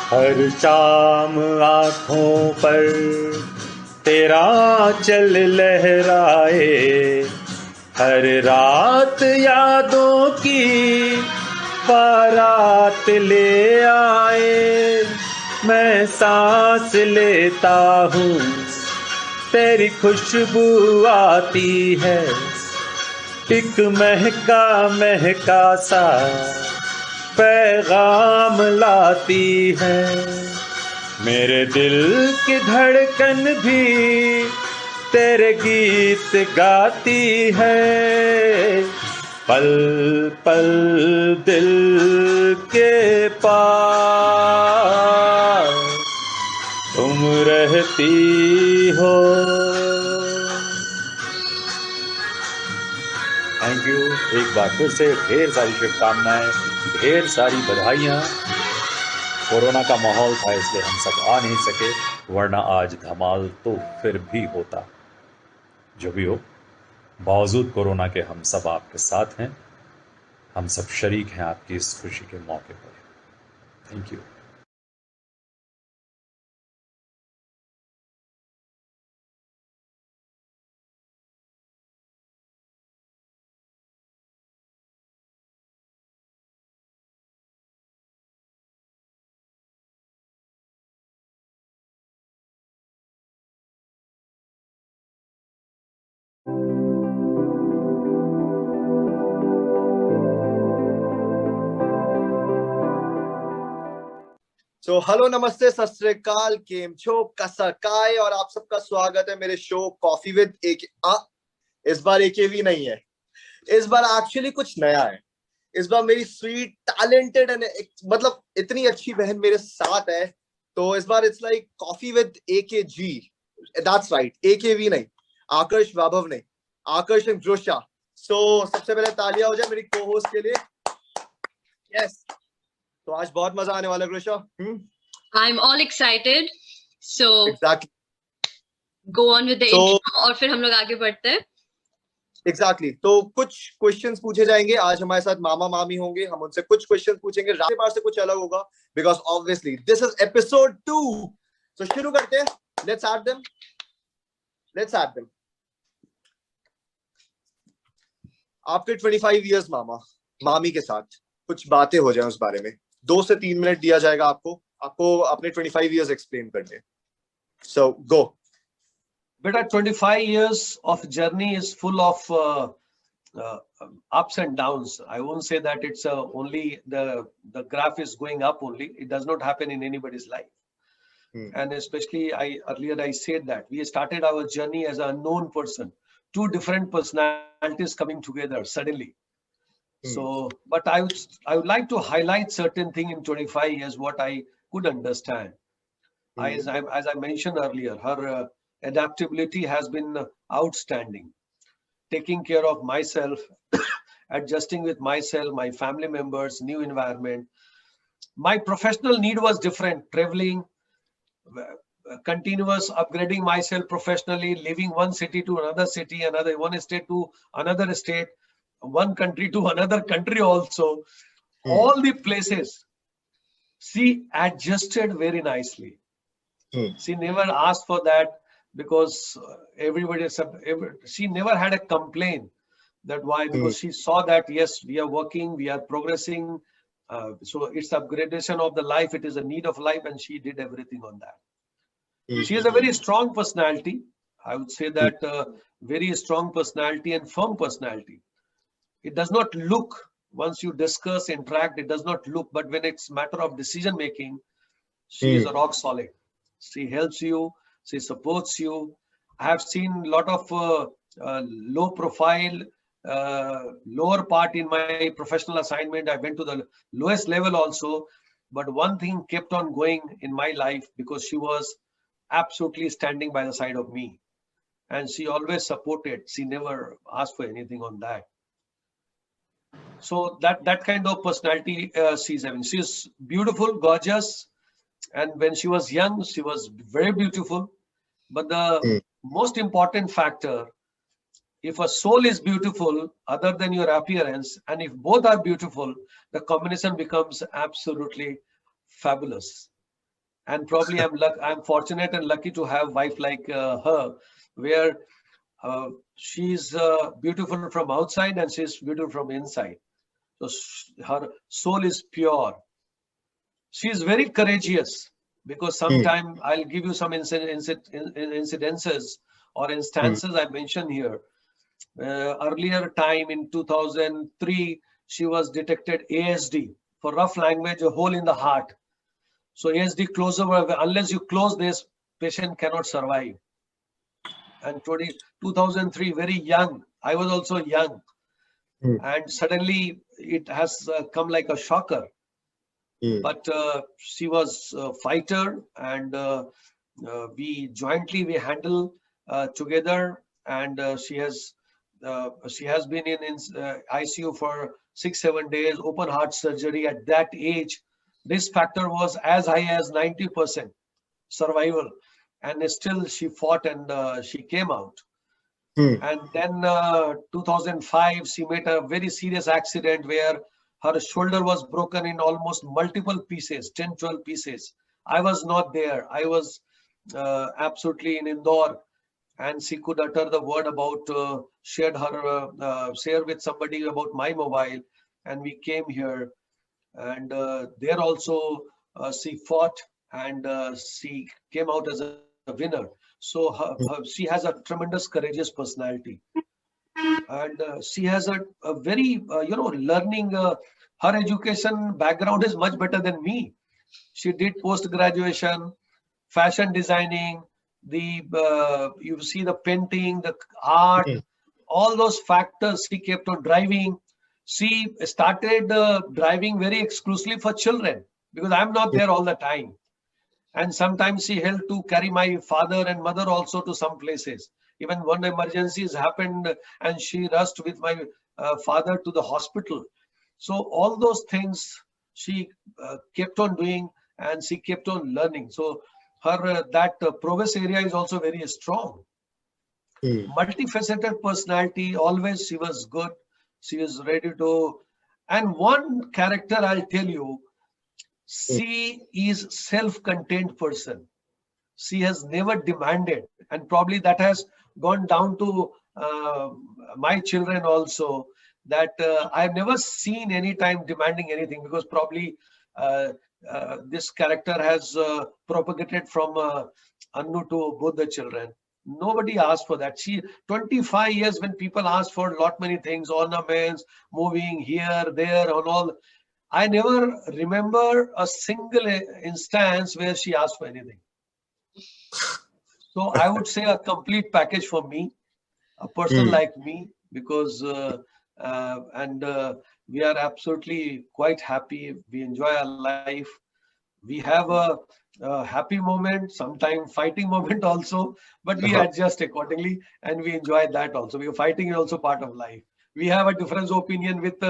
हर शाम आँखों पर तेरा चल लहराए, हर रात यादों की बारात ले आए। मैं सांस लेता हूँ तेरी खुशबू आती है, एक महका महका सा पैगाम लाती है। मेरे दिल की धड़कन भी तेरे गीत गाती है, पल पल दिल के पास तुम रहती हो। Thank you. एक बार फिर से ढेर सारी शुभकामनाएं, ढेर सारी बधाइयां। कोरोना का माहौल था इसलिए हम सब आ नहीं सके, वरना आज धमाल तो फिर भी होता। जो भी हो, बावजूद कोरोना के हम सब आपके साथ हैं, हम सब शरीक हैं आपकी इस खुशी के मौके पर। Thank you. सो हेलो, नमस्ते, सत श्री अकाल, केम छो, कसकाय, और आप सबका स्वागत है मेरे शो कॉफी विद इस बार AKV नहीं है, इस बार एक्चुअली कुछ नया है। इस बार मेरी स्वीट टैलेंटेड एंड मतलब इतनी अच्छी बहन मेरे साथ है, तो इस बार it's like coffee with AKG। That's right, AKV नहीं, आकर्ष वाभव नहीं, आकर्ष एंड जोशा। सो सबसे पहले तालियां हो जाए मेरी को होस्ट के लिए। यस, तो आज बहुत मजा आने वाला है ग्रोशा। I'm all excited. So Exactly. go on with the intro और फिर हम लोग आगे बढ़ते हैं। Exactly. तो कुछ क्वेश्चंस पूछे जाएंगे। आज हमारे साथ मामा मामी होंगे, हम उनसे कुछ क्वेश्चन पूछेंगे। रात बार से कुछ अलग होगा because obviously this is episode 2। तो शुरू करते हैं। Let's add them. आपके 25 इयर्स मामा मामी के साथ कुछ बातें हो जाए उस बारे में। 2 से 3 मिनट दिया जाएगा आपको अपने 25 years एक्सप्लेन करने। So go. But 25 years of journey is full of ups and downs. I won't say that it's only the graph is going up only. It does not happen in anybody's life. And especially earlier I said that we started our journey as an unknown person, 2 different personalities coming together suddenly. So, but I would like to highlight certain thing in 25 years what I could understand. As I mentioned earlier, her adaptability has been outstanding. Taking care of myself, adjusting with myself, my family members, new environment. My professional need was different. Traveling, continuous upgrading myself professionally, leaving one city to another city, one state to another state, one country to another country also. All the places she adjusted very nicely. She never asked for that because she never had a complaint. That why? Because she saw that yes, we are working, we are progressing, so it's upgradation of the life, it is a need of life, and she did everything on that. She has a very strong personality. I would say that very strong personality and firm personality. It does not look, once you discuss, interact, it does not look, but when it's matter of decision making, she is a rock solid. She helps you, she supports you. I have seen a lot of low profile, lower part in my professional assignment. I went to the lowest level also, but one thing kept on going in my life because she was absolutely standing by the side of me, and she always supported. She never asked for anything on that. So that kind of personality she's having. She's beautiful, gorgeous, and when she was young, she was very beautiful. But the most important factor, if a soul is beautiful, other than your appearance, and if both are beautiful, the combination becomes absolutely fabulous. And probably I'm fortunate and lucky to have a wife like her, where she's beautiful from outside and she's beautiful from inside. So her soul is pure. She is very courageous, because sometimes I'll give you some incidences or instances I mentioned here. Earlier time in 2003, she was detected ASD, for rough language, a hole in the heart. So ASD close over, unless you close this, patient cannot survive. And 2003, very young. I was also young. and suddenly it has come like a shocker. But she was a fighter, and we jointly handle together, and she has been in ICU for 6-7 days, open heart surgery. At that age, risk factor was as high as 90% survival, and still she fought, and she came out. And then 2005, she met a very serious accident where her shoulder was broken in almost multiple pieces, 10-12 pieces. I was not there. I was absolutely in Indore, and she could utter the word about share with somebody about my mobile, and we came here, and there also she fought, and she came out as a winner. So she has a tremendous courageous personality, and she has a very learning. Her education background is much better than me. She did post graduation, fashion designing, you see the painting, the art, all those factors. She kept on driving. She started driving very exclusively for children, because I'm not there all the time. And sometimes she helped to carry my father and mother also to some places. Even one emergency has happened, and she rushed with my father to the hospital. So all those things she kept on doing, and she kept on learning. So her prowess area is also very strong. Multifaceted personality. Always she was good. She was ready to. And one character I'll tell you. She is self-contained person. She has never demanded, and probably that has gone down to my children also, that I've never seen any time demanding anything, because probably this character has propagated from Annu to both the children. Nobody asked for that. 25 years when people ask for a lot many things, ornaments, moving here, there, and all. I never remember a single instance where she asked for anything. So I would say a complete package for me, a person like me, because we are absolutely quite happy. We enjoy our life. We have a happy moment, sometimes fighting moment also, but we adjust accordingly, and we enjoy that also, because fighting is also part of life. We have a difference of opinion with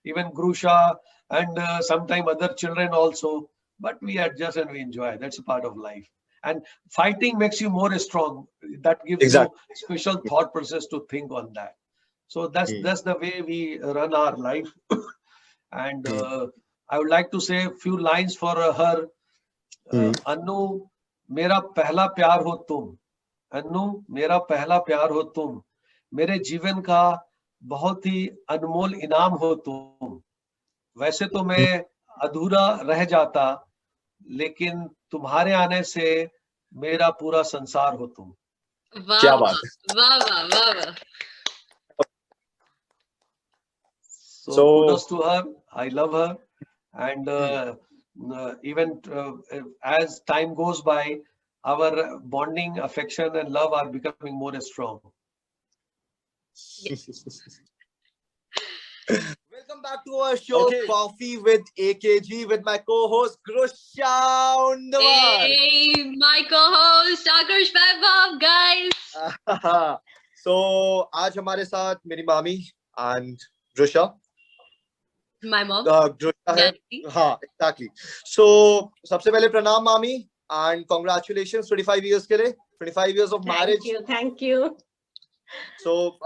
even Grusha and sometimes other children also, but we adjust and we enjoy. That's a part of life. And fighting makes you more strong. That gives you special thought process to think on that. So that's the way we run our life. And I would like to say a few lines for her. Annu, mera pehla pyar ho tum. Annu, mera pehla pyar ho tum. मेरे जीवन का बहुत ही अनमोल इनाम हो तुम. वैसे तो मैं अधूरा रह जाता, लेकिन तुम्हारे आने से मेरा पूरा संसार हो तुम. क्या बात है. वाह वाह वाह वाह. So kudos to her. I love her, and even as time goes by, our bonding, affection, and love are becoming more strong. Welcome back to our show, Coffee with AKG, with my co-host Grusha Undwar. Hey, my co-host Akarsh Vaibhav, guys. So आज हमारे साथ मेरी मामी and Grusha. My mom. Grusha है. हाँ, exactly. So सबसे पहले प्रणाम मामी, and congratulations 25 years के लिए, 25 years of marriage. Thank you. So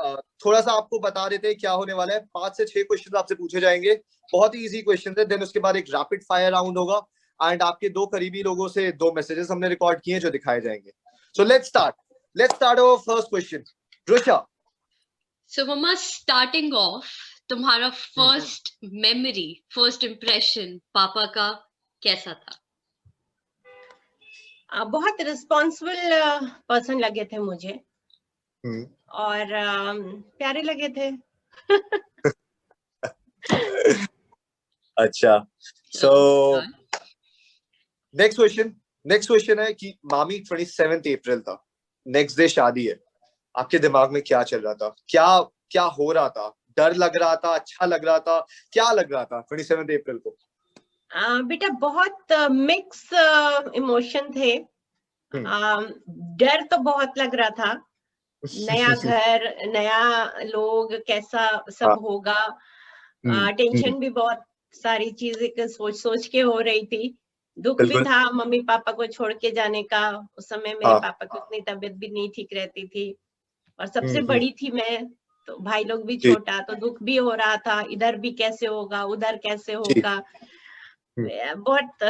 थोड़ा सा आपको बता देते हैं क्या होने वाला है. 5 से 6 क्वेश्चन आपसे पूछे जाएंगे. बहुत ही इजी क्वेश्चन है. देन उसके बाद एक रैपिड फायर राउंड होगा, एंड आपके 2 करीबी लोगों से 2 मैसेजेस हमने रिकॉर्ड किए जो दिखाए जाएंगे. So let's start our first question. Grusha. So mama, starting off, तुम्हारा first memory, first impression पापा का कैसा था? बहुत रिस्पॉन्सिबल पर्सन लगे थे मुझे, और प्यारे लगे थे. अच्छा. So next question है कि मामी 27 अप्रैल था, नेक्स्ट डे शादी है. आपके दिमाग में क्या चल रहा था? क्या हो रहा था डर लग रहा था, अच्छा लग रहा था, क्या लग रहा था 27 अप्रैल को? बेटा बहुत मिक्स इमोशन थे। डर तो बहुत लग रहा था, नया घर, नया लोग, कैसा सब होगा। टेंशन भी बहुत सारी चीजें सोच सोच के हो रही थी। दुख भी था मम्मी पापा को छोड़ के जाने का। उस समय मेरे पापा की उतनी तबीयत भी नहीं ठीक रहती थी, और सबसे बड़ी थी मैं, तो भाई लोग भी छोटा, तो दुख भी हो रहा था, इधर भी कैसे होगा, उधर कैसे होगा। बहुत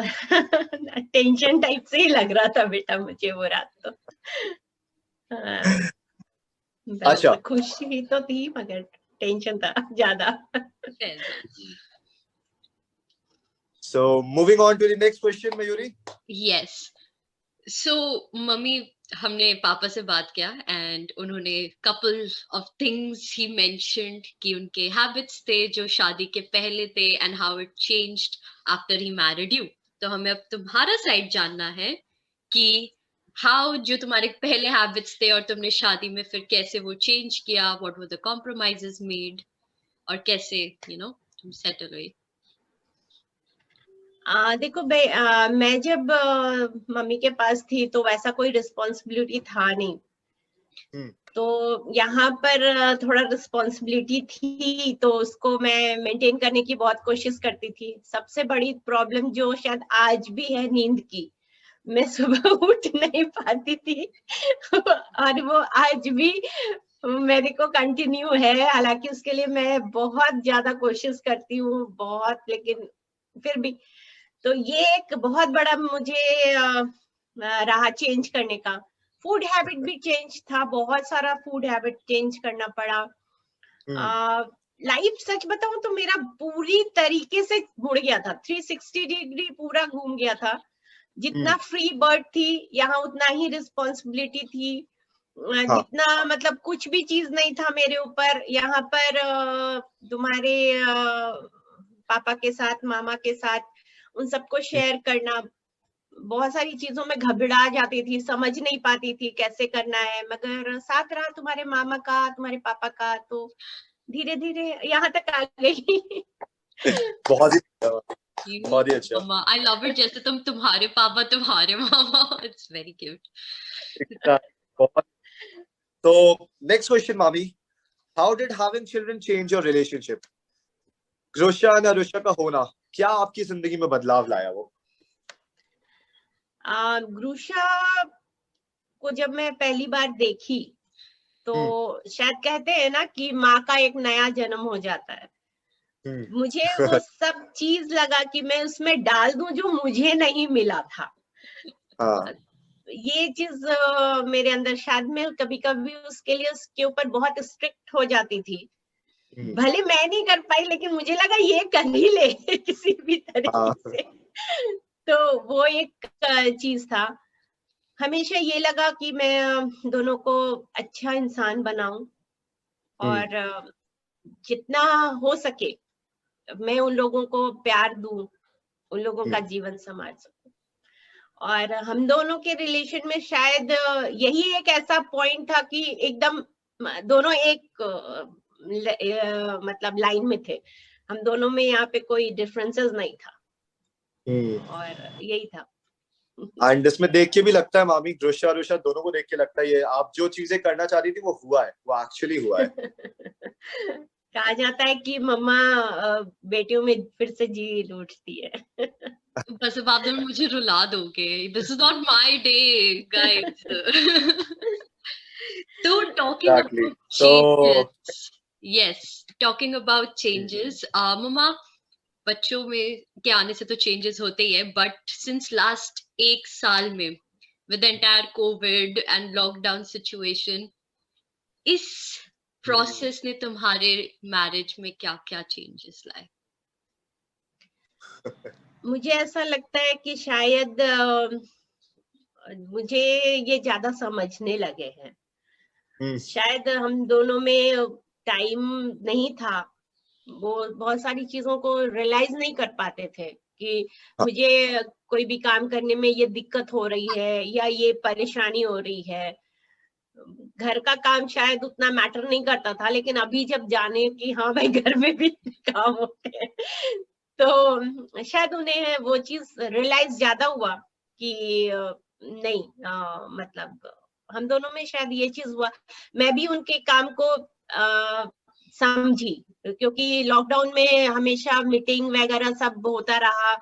टेंशन टाइप से ही लग रहा था बेटा मुझे वो रात तो। अच्छा, खुशी तो थी मगर टेंशन था ज्यादा। So moving on to the next question, Mayuri. Yes. So mummy, हमने पापा से बात किया एंड उन्होंने couple of things he mentioned कि उनके habits थे जो शादी के पहले थे and how it changed after he married you. तो हमें अब तुम्हारा साइड जानना है कि how जो तुम्हारे पहले habits थे और तुमने शादी में फिर कैसे वो change किया, what were the compromises made और कैसे तुम settle हुए. देखो मैं जब मम्मी के पास थी तो वैसा कोई रिस्पॉन्सिबिलिटी था नहीं, तो यहाँ पर थोड़ा रिस्पॉन्सिबिलिटी थी, तो उसको मैं मेंटेन करने की बहुत कोशिश करती थी। सबसे बड़ी प्रॉब्लम जो शायद आज भी है, नींद की। मैं सुबह उठ नहीं पाती थी और वो आज भी मेरे को कंटिन्यू है, हालांकि उसके लिए मैं बहुत ज्यादा कोशिश करती हूँ, बहुत, लेकिन फिर भी। तो ये एक बहुत बड़ा मुझे रहा चेंज करने का। फूड हैबिट भी चेंज था, बहुत सारा फूड हैबिट चेंज करना पड़ा। लाइफ सच बताऊं तो मेरा पूरी तरीके से मुड़ गया था, 360 डिग्री पूरा घूम गया था। जितना फ्री बर्ड थी यहाँ उतना ही रिस्पॉन्सिबिलिटी थी। जितना मतलब कुछ भी चीज नहीं था मेरे ऊपर, यहाँ पर तुम्हारे पापा के साथ, मामा के साथ, उन सबको शेयर करना। बहुत सारी चीजों में घबरा जाती थी, समझ नहीं पाती थी कैसे करना है, मगर साथ रहा तुम्हारे मामा का, तुम्हारे पापा का, तो धीरे धीरे यहाँ तक आ गई। बहुत ही अच्छा। I love it जैसे तुम्हारे पापा तुम्हारे मामा, it's very cute. बहुत। तो next question, मामी, how did having children change your relationship? ग्रोशा और अनुषा का होना क्या आपकी जिंदगी में बदलाव लाया वो? ग्रुशा को जब मैं पहली बार देखी तो शायद कहते हैं ना कि माँ का एक नया जन्म हो जाता है। मुझे वो सब चीज लगा कि मैं उसमें डाल दूं जो मुझे नहीं मिला था। ये चीज मेरे अंदर, शायद मैं कभी कभी उसके लिए उसके ऊपर बहुत स्ट्रिक्ट हो जाती थी। भले मैं नहीं कर पाई, लेकिन मुझे लगा ये कर ही ले किसी भी तरीके से। तो वो एक चीज था। हमेशा ये लगा कि मैं दोनों को अच्छा इंसान बनाऊं और जितना हो सके मैं उन लोगों को प्यार दूं, उन लोगों का जीवन संभाल सकूं। और हम दोनों के रिलेशन में शायद यही एक ऐसा पॉइंट था कि एकदम दोनों एक मतलब लाइन में थे। हम दोनों में यहाँ पे कोई डिफरेंसेस नहीं था, और यही था। एंड इसमें देख के भी लगता है मामी, ग्रोशा और रुषा दोनों को देख के लगता है ये आप जो चीजें करना चाह रही थी वो हुआ है, वो एक्चुअली हुआ है। कहा जाता है कि मम्मा बेटियों में फिर से जी लूटती है। बस अब आप मुझे रुला दोगे। This is not my day, guys. So talking about changes, yes, talking about changes, मम्मा, बच्चों में के आने से तो चेंजेस होते ही है, बट सिंस लास्ट 1 साल में with entire Covid and lockdown situation, इस प्रोसेस ने तुम्हारे मैरिज में क्या क्या चेंजेस लाए? मुझे ऐसा लगता है कि शायद मुझे ये ज्यादा समझने लगे हैं। शायद हम दोनों में टाइम नहीं था, वो बहुत सारी चीजों को रियलाइज नहीं कर पाते थे कि मुझे कोई भी काम करने में ये दिक्कत हो रही है या ये परेशानी हो रही है। घर का काम शायद उतना मैटर नहीं करता था, लेकिन अभी जब जाने कि हाँ भाई घर में भी काम होते हैं, तो शायद उन्हें वो चीज रियलाइज ज्यादा हुआ कि नहीं, मतलब हम दोनों में शायद ये चीज हुआ। मैं भी उनके काम को समझी, क्योंकि लॉकडाउन में हमेशा मीटिंग वगैरह सब होता रहा,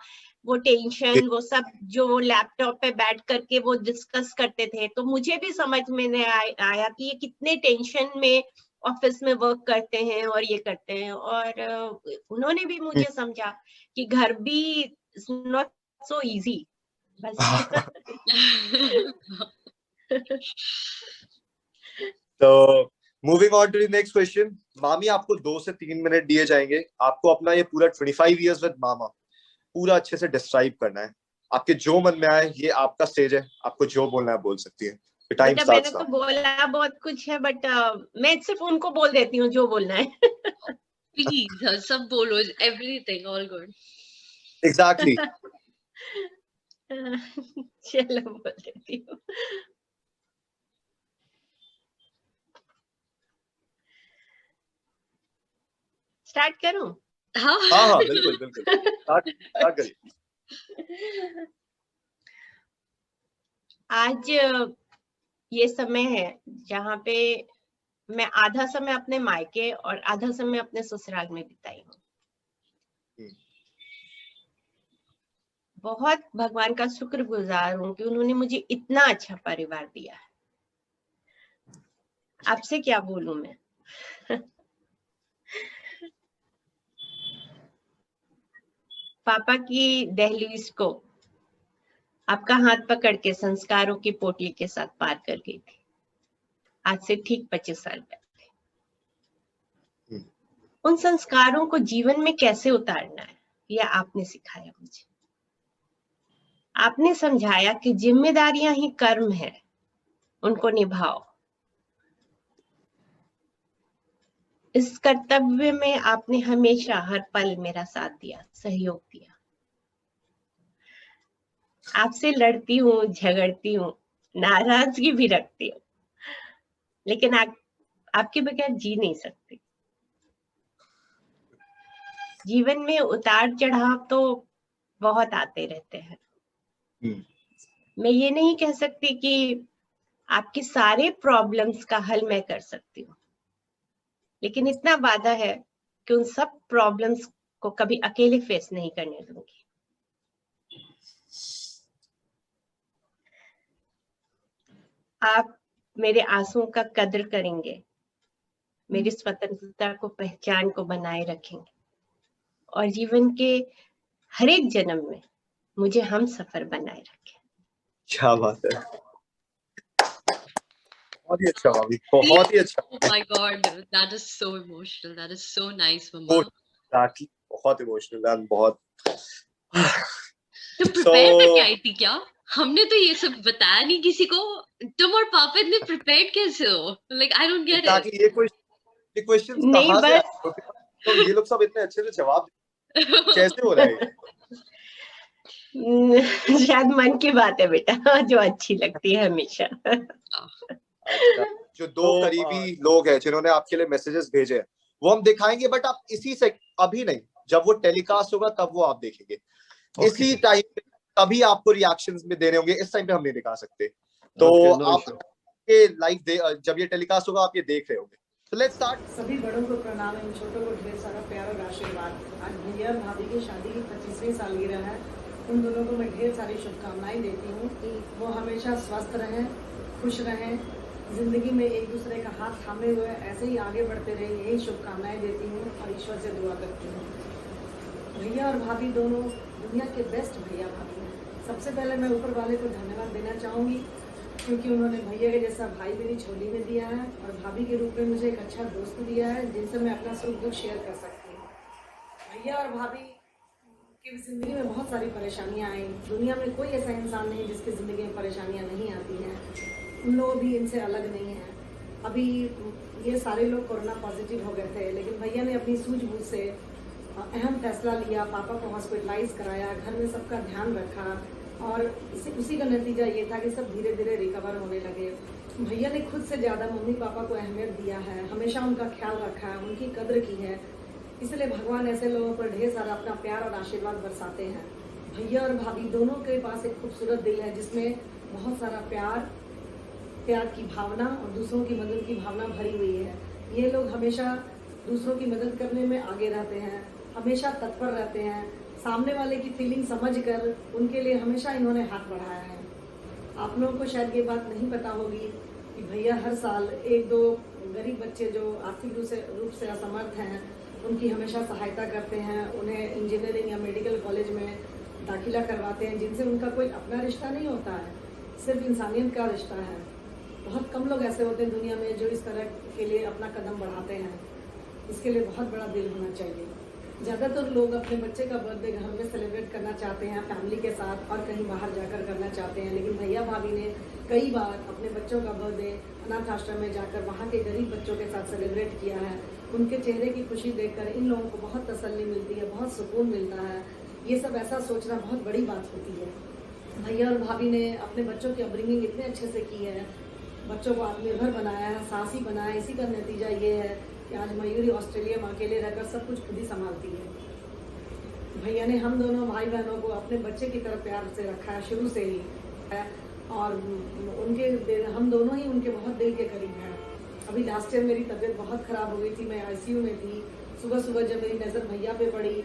वो टेंशन, वो सब जो लैपटॉप पे बैठ करके वो डिस्कस करते थे, तो मुझे भी समझ में नहीं आया कि ये कितने टेंशन में ऑफिस में वर्क करते हैं और ये करते हैं। और उन्होंने भी मुझे समझा कि घर भी नॉट सो इजी बस। तो moving on to the next question, मामी आपको 2 से 3 मिनट दिए जाएंगे, आपको अपना ये पूरा 25 इयर्स विद मामा पूरा अच्छे से डिस्क्राइब करना है। आपके जो मन में आए, ये आपका स्टेज है, आपको जो बोलना है बोल सकती है। टाइम मैंने तो बोला बहुत कुछ है, बट मैं सिर्फ उनको बोल देती हूँ जो बोलना है। प्लीज सब बोलो, एवरीथिंग ऑल गुड। एग्जैक्टली। चलो बोल देती हूँ। स्टार्ट करूं? हाँ बिल्कुल बिल्कुल, स्टार्ट करिए। आज ये समय है जहाँ पे मैं आधा समय अपने मायके और आधा समय अपने ससुराल में बिताई हूँ। बहुत भगवान का शुक्रगुजार हूँ कि उन्होंने मुझे इतना अच्छा परिवार दिया है। आपसे क्या बोलूं मैं। पापा की दहलीज को आपका हाथ पकड़ के संस्कारों की पोटली के साथ पार कर गई थी, आज से ठीक 25 साल पहले। उन संस्कारों को जीवन में कैसे उतारना है, यह आपने सिखाया मुझे। आपने समझाया कि जिम्मेदारियां ही कर्म है, उनको निभाओ। इस कर्तव्य में आपने हमेशा हर पल मेरा साथ दिया, सहयोग दिया। आपसे लड़ती हूँ, झगड़ती हूँ, नाराजगी भी रखती हूँ, लेकिन आपके बगैर जी नहीं सकती। जीवन में उतार चढ़ाव तो बहुत आते रहते हैं। मैं ये नहीं कह सकती कि आपके सारे प्रॉब्लम्स का हल मैं कर सकती हूँ, लेकिन इतना वादा है कि उन सब प्रॉब्लम्स को कभी अकेले फेस नहीं करने दूंगी। आप मेरे आंसुओं का कद्र करेंगे, मेरी स्वतंत्रता को, पहचान को बनाए रखेंगे और जीवन के हर एक जन्म में मुझे हम सफर बनाए रखें। क्या बात है, बहुत ही अच्छा भाभी, बहुत ही अच्छा। Oh my God, that is so emotional. That is so nice, Mama. Exactly, बहुत इमोशनल एंड बहुत। तो प्रिपेयर करके आई थी क्या? हमने तो ये सब बताया नहीं किसी को। तुम और पापा इतने प्रिपेयर्ड कैसे हो? Like I don't get it. ये क्वेश्चंस कहाँ से आए? तो ये लोग सब इतने अच्छे से जवाब कैसे हो रहा है? शायद मन की बात है बेटा, जो अच्छी लगती है हमेशा। अच्छा, जो 2 करीबी लोग हैं जिन्होंने आपके लिए मैसेजेस भेजे हैं, वो हम दिखाएंगे, बट आप इसी से अभी नहीं, जब वो टेलीकास्ट होगा तब वो आप देखेंगे। इसी टाइम पे तभी आपको रिएक्शंस में देने होंगे, इस टाइम पे हम नहीं दिखा सकते। तो आप ये लाइव जब ये टेलीकास्ट होगा आप ये देख रहे होंगे। तो लेट्स स्टार्ट। सभी बड़ों को प्रणाम एवं छोटों को ढेर सारा प्यार और आशीर्वाद। आज भैया और भाभी की शादी की 25वीं सालगिरह है। उन दोनों को मैं ढेर सारी शुभकामनाएं देती हूँ। वो हमेशा स्वस्थ रहें, खुश रहें, जिंदगी में एक दूसरे का हाथ थामे हुए ऐसे ही आगे बढ़ते रहे, यही शुभकामनाएं देती हूँ और ईश्वर से दुआ करती हूँ। भैया और भाभी दोनों दुनिया के बेस्ट भैया भाभी हैं। सबसे पहले मैं ऊपर वाले को धन्यवाद देना चाहूँगी, क्योंकि उन्होंने भैया के जैसा भाई मेरी झोली में दिया है और भाभी के रूप में मुझे एक अच्छा दोस्त दिया है, जिनसे मैं अपना सुख दुख शेयर कर सकती हूँ। भैया और भाभी की जिंदगी में बहुत सारी परेशानियाँ आई। दुनिया में कोई ऐसा इंसान नहीं जिसकी ज़िंदगी में परेशानियाँ नहीं आती हैं। उन लोग भी इनसे अलग नहीं हैं। अभी ये सारे लोग कोरोना पॉजिटिव हो गए थे, लेकिन भैया ने अपनी सूझबूझ से अहम फैसला लिया, पापा को हॉस्पिटलाइज कराया, घर में सबका ध्यान रखा और उसी का नतीजा ये था कि सब धीरे धीरे रिकवर होने लगे। भैया ने खुद से ज़्यादा मम्मी पापा को अहमियत दिया है, हमेशा उनका ख्याल रखा है, उनकी कद्र की है। इसलिए भगवान ऐसे लोगों पर ढेर सारा अपना प्यार और आशीर्वाद बरसाते हैं। भैया और भाभी दोनों के पास एक खूबसूरत दिल है जिसमें बहुत सारा प्यार की भावना और दूसरों की मदद की भावना भरी हुई है। ये लोग हमेशा दूसरों की मदद करने में आगे रहते हैं, हमेशा तत्पर रहते हैं। सामने वाले की फीलिंग समझकर उनके लिए हमेशा इन्होंने हाथ बढ़ाया है। आप लोगों को शायद ये बात नहीं पता होगी कि भैया हर साल 1-2 गरीब बच्चे जो आर्थिक रूप से असमर्थ हैं उनकी हमेशा सहायता करते हैं, उन्हें इंजीनियरिंग या मेडिकल कॉलेज में दाखिला करवाते हैं जिनसे उनका कोई अपना रिश्ता नहीं होता है, सिर्फ इंसानियत का रिश्ता है। बहुत कम लोग ऐसे होते हैं दुनिया में जो इस तरह के लिए अपना कदम बढ़ाते हैं। इसके लिए बहुत बड़ा दिल होना चाहिए। ज़्यादातर लोग अपने बच्चे का बर्थडे घर में सेलिब्रेट करना चाहते हैं फैमिली के साथ और कहीं बाहर जाकर करना चाहते हैं, लेकिन भैया भाभी ने कई बार अपने बच्चों का बर्थडे अनाथ आश्रम में जाकर वहाँ के गरीब बच्चों के साथ सेलिब्रेट किया है। उनके चेहरे की खुशी देखकर इन लोगों को बहुत तसल्ली मिलती है, बहुत सुकून मिलता है। ये सब ऐसा सोचना बहुत बड़ी बात होती है। भैया और भाभी ने अपने बच्चों की अपब्रिंगिंग इतने अच्छे से की है, बच्चों को आत्मनिर्भर बनाया है, साहसी बनाया। इसी का नतीजा ये है कि आज मयूरी ऑस्ट्रेलिया में अकेले रहकर सब कुछ खुद ही संभालती है। भैया ने हम दोनों भाई बहनों को अपने बच्चे की तरफ प्यार से रखा है शुरू से ही, और हम दोनों ही उनके बहुत दिल के करीब हैं। अभी लास्ट ईयर मेरी तबीयत बहुत ख़राब हो गई थी, मैं ICU में थी। सुबह सुबह जब मेरी नज़र भैया पे पड़ी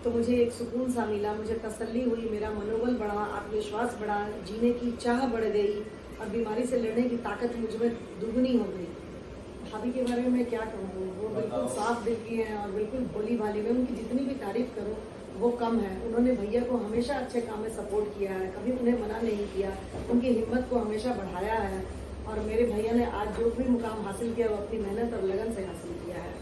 तो मुझे एक सुकून सा मिला, मुझे तसल्ली हुई, मेरा मनोबल बढ़ा, आत्मविश्वास बढ़ा, जीने की चाह बढ़ गई और बीमारी से लड़ने की ताकत मुझ में दुगनी हो गई। भाभी के बारे में मैं क्या कहूँ, वो बिल्कुल साफ दिल की हैं और बिल्कुल भोली भाली। मैं उनकी जितनी भी तारीफ करूँ वो कम है। उन्होंने भैया को हमेशा अच्छे काम में सपोर्ट किया है, कभी उन्हें मना नहीं किया, उनकी हिम्मत को हमेशा बढ़ाया है। और मेरे भैया ने आज जो भी मुकाम हासिल किया वो अपनी मेहनत और लगन से हासिल किया है।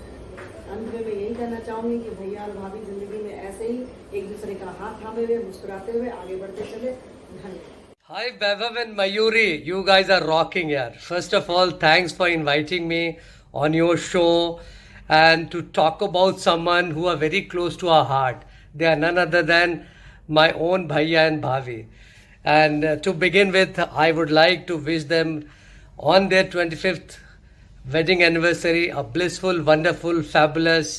अंत में मैं यही कहना चाहूँगी कि भैया और भाभी जिंदगी में ऐसे ही एक दूसरे का हाथ थामे हुए मुस्कुराते हुए आगे बढ़ते चले। धन्यवाद। Hi Vaibhav and Mayuri, you guys are rocking here. First of all, thanks for inviting me on your show and to talk about someone who are very close to our heart. They are none other than my own Bhaiya and Bhavi. And to begin with, I would like to wish them on their 25th wedding anniversary a blissful, wonderful, fabulous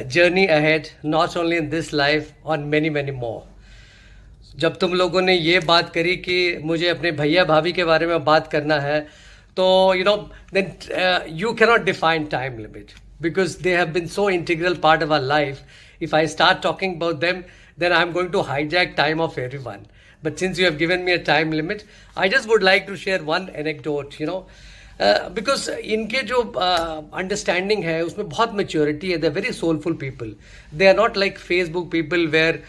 journey ahead, not only in this life, on many, many more. जब तुम लोगों ने ये बात करी कि मुझे अपने भैया भाभी के बारे में बात करना है, तो then you cannot define time limit because they have been so integral part of our life. If I start talking about them, then I'm going to hijack time of everyone. But since you have given me a time limit, I just would like to share one anecdote, because इनके जो understanding है उसमें बहुत maturity है. They're very soulful people. They are not like Facebook people where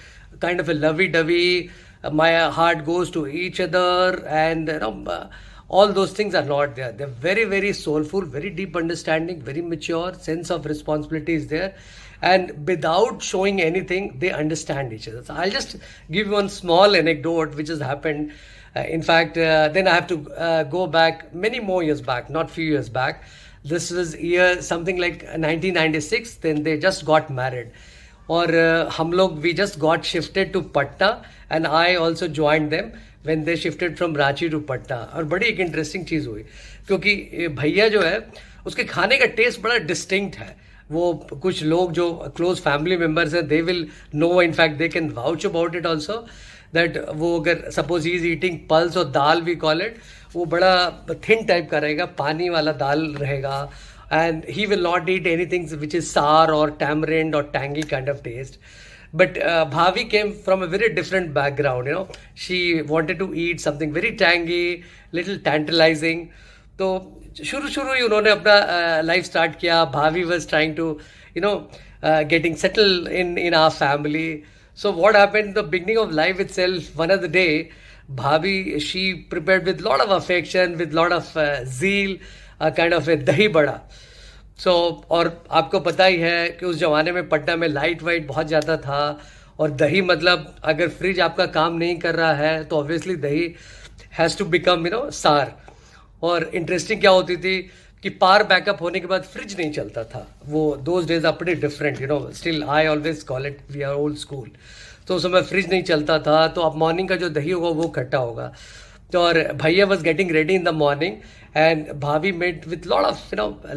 kind of a lovey-dovey, my heart goes to each other, and all those things are not there. They're very, very soulful, very deep understanding, very mature, sense of responsibility is there, and without showing anything, they understand each other. So I'll just give you one small anecdote which has happened. In fact, then I have to go back many more years back, not few years back. This was year something like 1996. Then they just got married. और हम लोग we just got shifted to Patna and I also joined them when they shifted from Ranchi to Patna. और बड़ी एक interesting चीज़ हुई क्योंकि भैया जो है उसके खाने का टेस्ट बड़ा डिस्टिंक्ट है. वो कुछ लोग जो क्लोज फैमिली मेम्बर्स हैं they will know, in fact they can vouch about it also that वो अगर suppose he is eating pulse और दाल वी कॉल इट, वो बड़ा थिन टाइप का रहेगा, पानी वाला दाल रहेगा. And he will not eat anything which is sour or tamarind or tangy kind of taste. But Bhavi came from a very different background, She wanted to eat something very tangy, little tantalizing. तो शुरू ही उन्होंने अपना life start किया. Bhavi was trying to, getting settled in our family. So what happened in the beginning of life itself, one of the day, Bhavi, she prepared with lot of affection, with lot of zeal, kind of a दही बड़ा. So, और आपको पता ही है कि उस ज़माने में पटना में लाइट वाइट बहुत ज़्यादा था, और दही मतलब अगर फ्रिज आपका काम नहीं कर रहा है तो ऑब्वियसली दही हैज़ टू बिकम सार. और इंटरेस्टिंग क्या होती थी कि पावर बैकअप होने के बाद फ्रिज नहीं चलता था. वो those days are pretty different, still I always call it we are old school. तो उस समय फ्रिज नहीं चलता था, तो अब मॉर्निंग का जो दही होगा वो खट्टा होगा. और भैया was getting ready in the morning and Bhavi made with lot of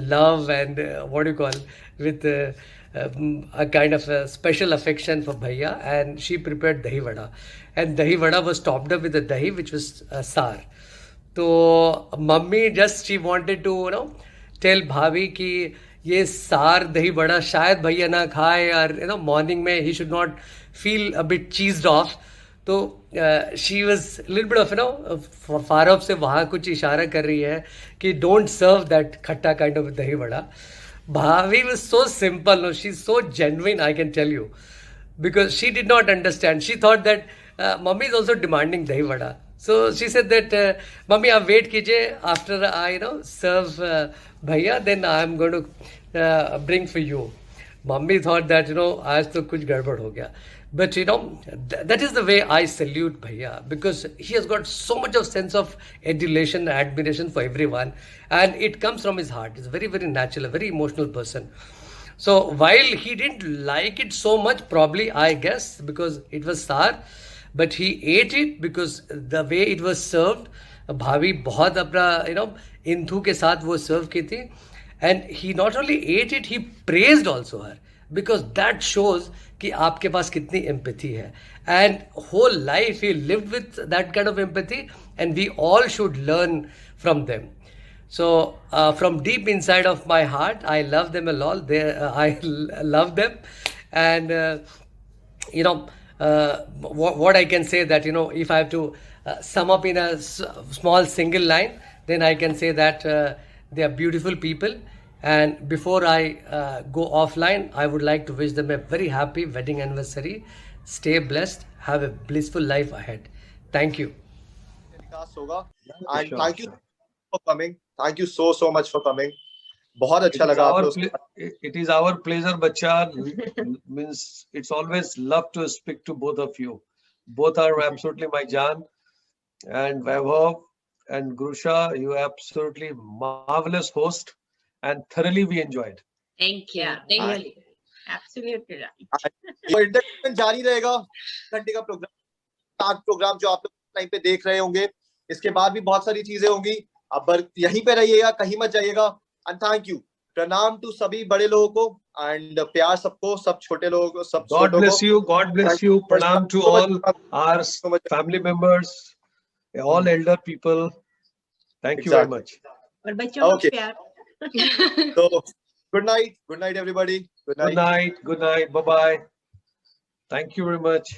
love and what do you call, with a kind of a special affection for bhaiya, and she prepared dahi vada, and dahi vada was topped up with the dahi which was saar. तो मम्मी just she wanted to tell भाभी कि ये सार दही बड़ा शायद भैया ना खाए, और मॉर्निंग में ही should not feel a bit cheesed off. तो she was little bit of far off से वहाँ कुछ इशारा कर रही है कि don't serve that khatta kind of dahi bada. Bhabhi was so simple, no, she is so genuine, I can tell you, because she did not understand. She thought that mummy is also demanding dahi vada. So she said that mummy, आप wait कीजिए, after I serve भैया, then I am going to bring for you. Mummy thought that आज तो कुछ गड़बड़ हो गया. But that is the way I salute भैया, because he has got so much of sense of adulation and admiration for everyone, and it comes from his heart. He's a very, very natural, a very emotional person. So while he didn't like it so much, probably I guess because it was sour, but he ate it because the way it was served, भाभी बहुत अपना enthu के साथ वो सर्व की थी, and he not only ate it, he praised also her, because that shows कि आपके पास कितनी empathy है, and whole life he lived with that kind of empathy, and we all should learn from them. So from deep inside of my heart, I love them a lot. I love them, and what I can say that if I have to sum up in a small single line, then I can say that they are beautiful people. And before I go offline, I would like to wish them a very happy wedding anniversary. Stay blessed. Have a blissful life ahead. Thank you. And thank you for coming. Thank you so much for coming. बहुत अच्छा लगा आप लोग. It is our pleasure, बच्चा. Means it's always love to speak to both of you. Both are absolutely my Jan, and Vaibhav and Grusha. You are absolutely marvelous host, and thoroughly we enjoyed. Thank you. Thank you. Absolutely right. तो entertainment जारी रहेगा. घंटे का programme जो आप लोग time पे देख रहे होंगे. इसके बाद भी बहुत सारी चीजें होंगी. अब यहीं पे रहिएगा, कहीं मत जाइएगा. And thank you. प्रणाम टू सभी बड़े लोगों को, एंड प्यार सबको, सब छोटे लोगों को, सब God bless you. God bless you. Pranam to all our family members, all elder people. Thank you very much. और बच्चों को प्यार. तो good night everybody. Good night. Bye bye. Thank you very much.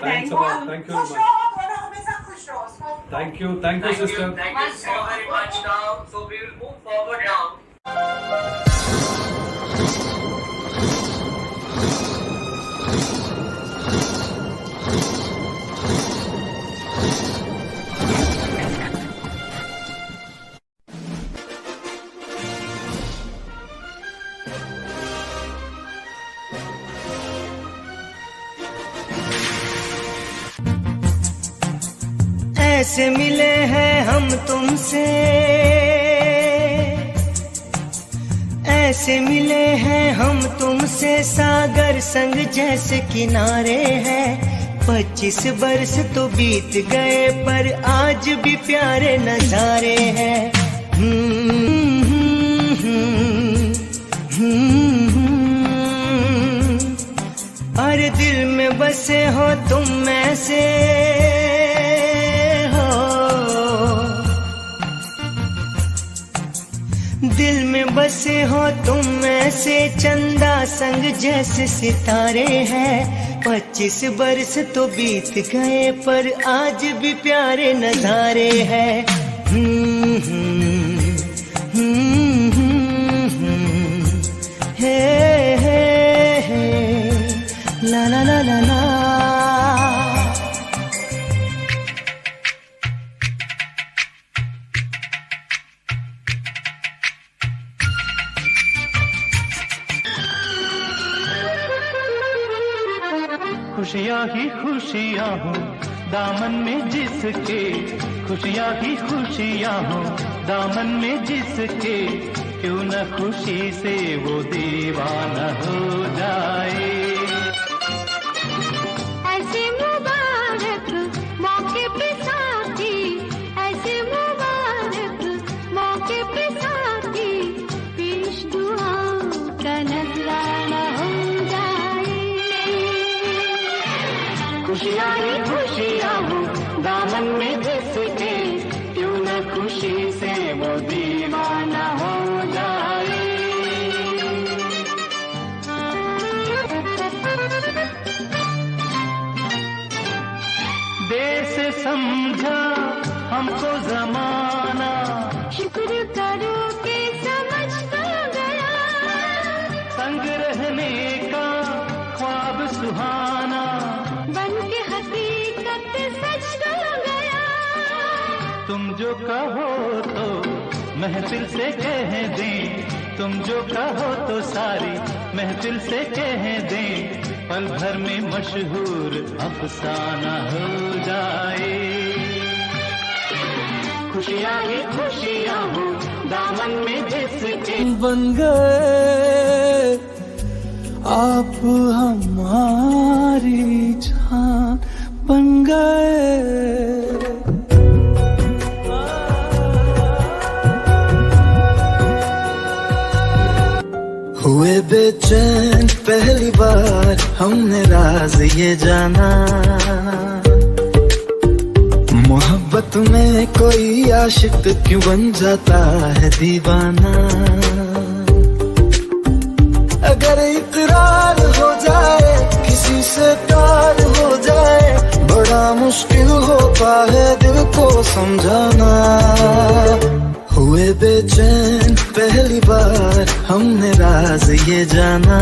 Thanks a lot. Thank you very much. Thank you, sister. Thank you so very much now. So we will move forward now. ऐसे मिले हैं हम तुमसे, ऐसे मिले हैं हम तुमसे सागर संग जैसे किनारे हैं। 25 बरस तो बीत गए पर आज भी प्यारे नजारे हैं। अरे दिल में बसे हो तुम ऐसे हो, दिल में बसे हो तुम ऐसे चंदा संग जैसे सितारे हैं। 25 बरस तो बीत गए पर आज भी प्यारे नजारे हैं। हे ला ला ला ला ला। खुशियाँ ही खुशियाँ हो दामन में जिसके, खुशियाँ ही खुशियाँ हो दामन में जिसके, क्यों न खुशी से वो दीवाना हो जाए। ऐसे मुबारक मौके पे साथी, ऐसे मुबारक मौके पे साथी, पेश दुआओं का नजराना हो जाए। खुशियाँ ही खुशियाँ हो दामन में जिसके, क्यों न खुशी से वो दीवाना हो जाए। देश समझा हमको जमाना, शुक्र करो के समझ तो गया, संग रहने का ख्वाब सुहाना, बन के हकीकत सच तो गया। तुम जो कहो तो महफिल से कह दें, तुम जो कहो तो सारी महफिल से कह दें, पल भर में मशहूर अफसाना हो जाए। खुशियाँ ही खुशियाँ हो दामन में जिसके, बन गए आप हमारी जान बन गए। हुए बेचैन पहली बार हमने राज ये जाना, मोहब्बत में कोई आशिक क्यों बन जाता है दीवाना। अगर इकरार हो जाए किसी से प्यार हो जाए, बड़ा मुश्किल होता है दिल को समझाना। हुए बेचैन पहली बार हमने राज ये जाना,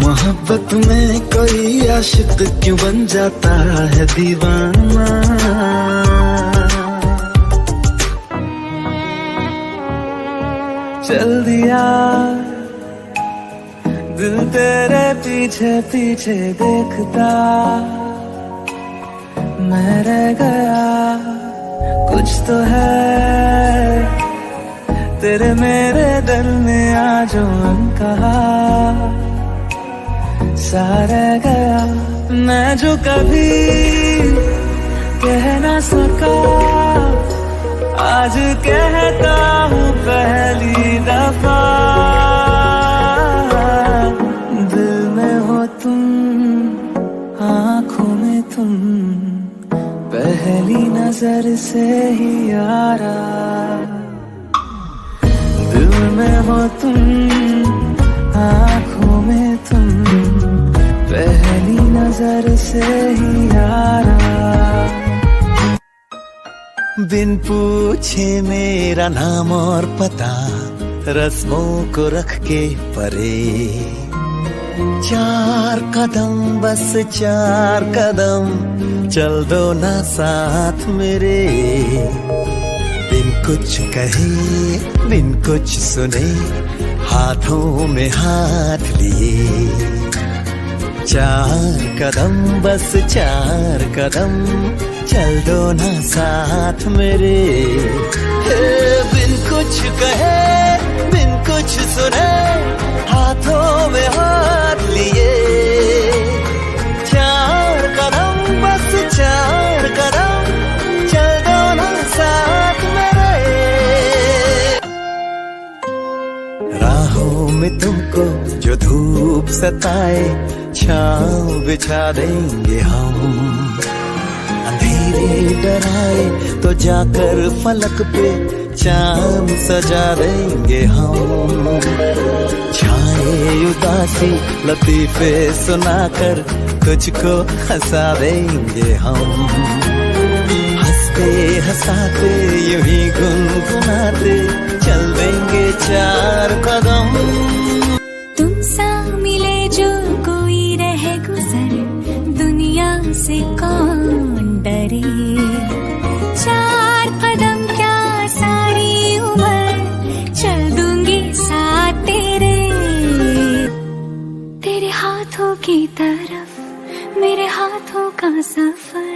मोहब्बत में कोई आशिक क्यों बन जाता है दीवाना। चल दिया दिल तेरे पीछे पीछे देखता, मैं रह गया कुछ तो है तेरे मेरे दिल में आज कहा, सा रह गया मैं जो कभी कह ना सका, आज कहता हूँ पहली दफा। दिल में हो तुम, आँखों में तुम, पहली नजर से ही यारा। दिल में हो तुम, आँखों में तुम, पहली नजर से ही यारा। बिन पूछे मेरा नाम और पता, रस्मों को रख के परे, 4 कदम बस 4 कदम चल दो ना साथ मेरे। बिन कुछ कहे बिन कुछ सुने, हाथों में हाथ लिए, 4 कदम बस 4 कदम चल दो ना साथ मेरे। बिन कुछ कुछ कहे बिन कुछ सुने, हाथों में हाथ लिए, 4 कदम बस 4 कदम चल दो ना साथ मेरे। राहों में तुमको जो धूप सताए, छाँव बिछा देंगे हम। अंधेरे डराए तो जाकर फलक पे चांद सजा देंगे हम। छाए उदासी लतीफे सुनाकर तुझको हंसा देंगे हम। हंसते हंसाते यूं ही गुनगुनाते चल देंगे 4 कदम। तुम सा मिले जो कोई रहे गुजर, दुनिया से कौन डरे। 4 कदम क्या सारी उम्र चल दूंगी साथ तेरे। तेरे हाथों की तरफ मेरे हाथों का सफर,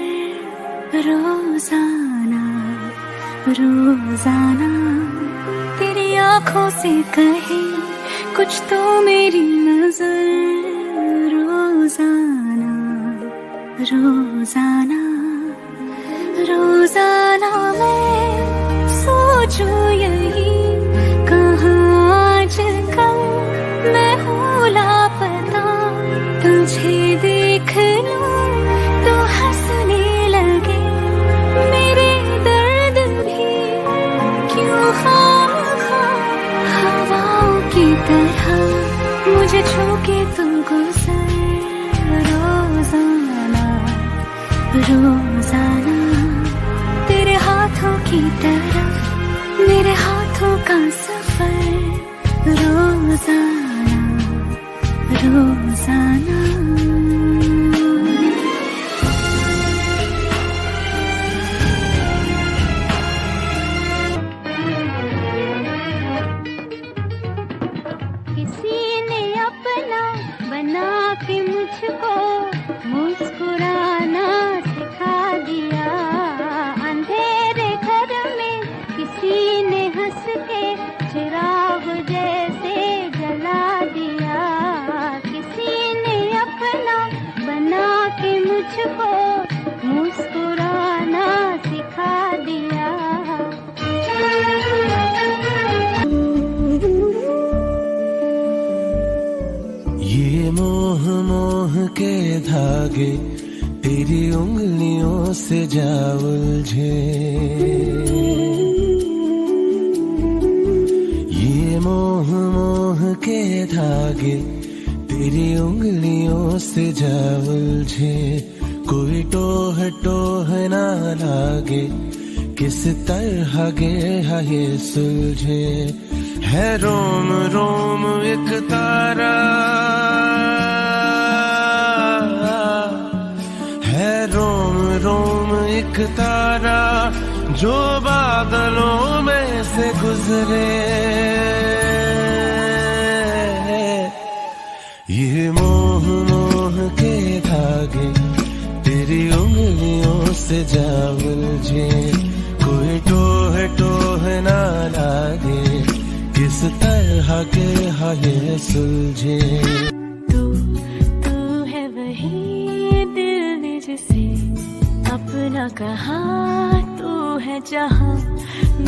रोजाना रोजाना तेरी आंखों से कहे कुछ तो मेरी नजर। रोजाना रोजाना रोजाना मैं सोचूं यही, कहाँ आजकल मैं हूँ लापता। तुझे देख लूं तो हंसने लगे मेरे दर्द भी, क्यों खामखा हवाओं की तरह मुझे छूके तू गुजर। रोजाना रोजाना तेरे हाथों की तरफ मेरे हाथों का सफर। रोजाना रोजाना किसी ने अपना बना के मुझको मुस्कुराना सिखा दिया। अंधेरे घर में किसी ने हंस के चिराग जैसे जला दिया। किसी ने अपना बना के मुझको मुस्कुराना सिखा दिया। ये मोह मोह के धागे तेरी उंगलियों से जा उलझे। ये मोह मोह के धागे तेरी उंगलियों से जा उलझे। कोई टोह टोह ना लागे किस तरह गे ये सुलझे। है रोम रोम एक तारा, है रोम रोम एक तारा जो बादलों में से गुजरे। ये मोह मोह के धागे तेरी उंगलियों से जा उलझे। कोई टोह टोह ना लागे किस तरह के ये सुलझे। तू है वही दिल ने जिसे अपना कहा। तू है जहाँ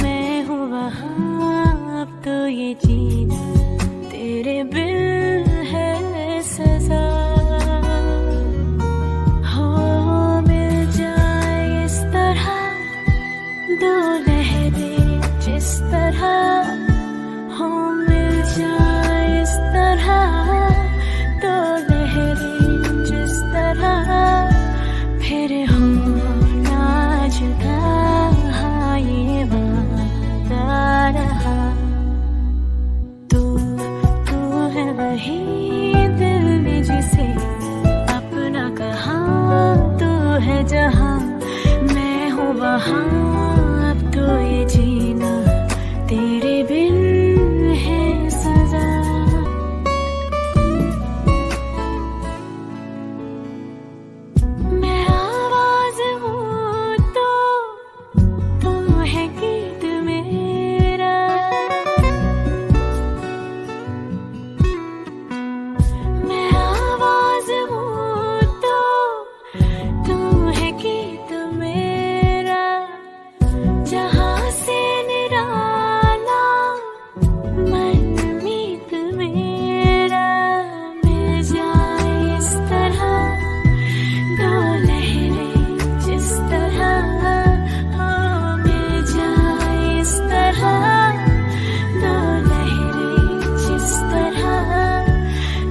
मैं हूँ वहाँ, अब तो ये जीना तेरे बिन है सजा। हो मिल जाए इस तरह दो लहरें जिस तरह, हो मिल जाए इस तरह दो लहरें जिस तरह, फिर हो ना जुदा ये वादा रहा। तू है वही दिल ने जिसे अपना कहा। तू है जहाँ मैं हूँ वहाँ, अब तो ये जीना तेरे बिन जहाँ से निराला मनमीत मेरा मिल जाए इस तरह, दो लहरें जिस तरह, हाँ मिल जाए इस तरह, दो लहरें जिस तरह,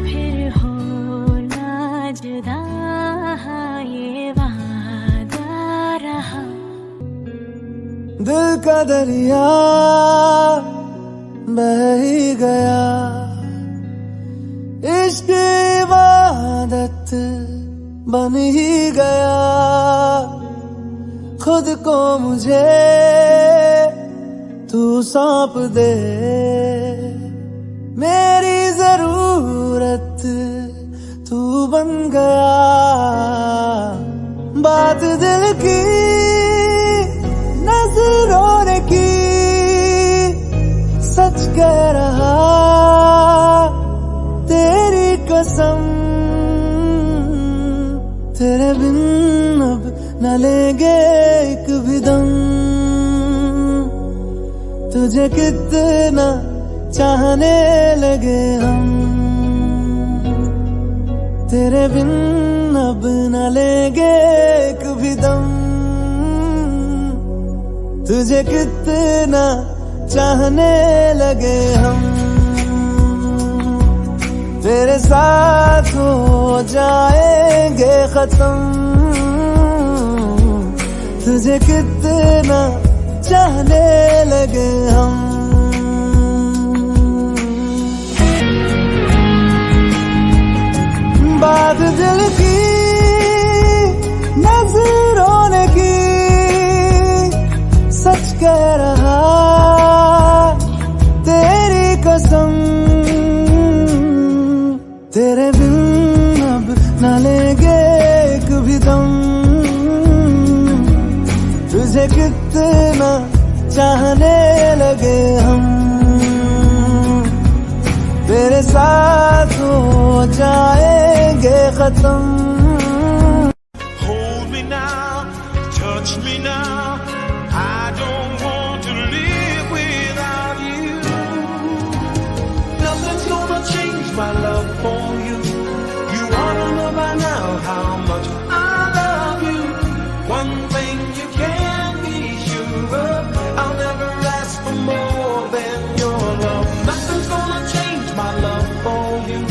फिर हो ना जुदा, ये वादा रहा। दिल का दरिया बह ही गया, इश्क इबादत बन ही गया, खुद को मुझे तू सौंप दे, मेरी जरूरत तू बन गया। बात दिल की नजरों ने की, सच कह रहा तेरी कसम, तेरे बिन अब न लेंगे एक भी दम, तुझे कितना चाहने लगे हम, तेरे बिन अब न लेंगे एक भी दम, तुझे कितना चाहने लगे हम, तेरे साथ हो जाएंगे खत्म, तुझे कितना चाहने लगे हम। बात दिल की नजरों ने की, सच कह रहा तेरी कसम, तेरे बिन अब न लेंगे एक भी दम, तुझे कितना चाहने लगे हम, तेरे साथ हो जाएंगे खत्म। Hold me now, touch me now, I don't want to live without you. Nothing's gonna change my love for you. You ought to know by now how much I love you. One thing you can be sure of, I'll never ask for more than your love. Nothing's gonna change my love for you.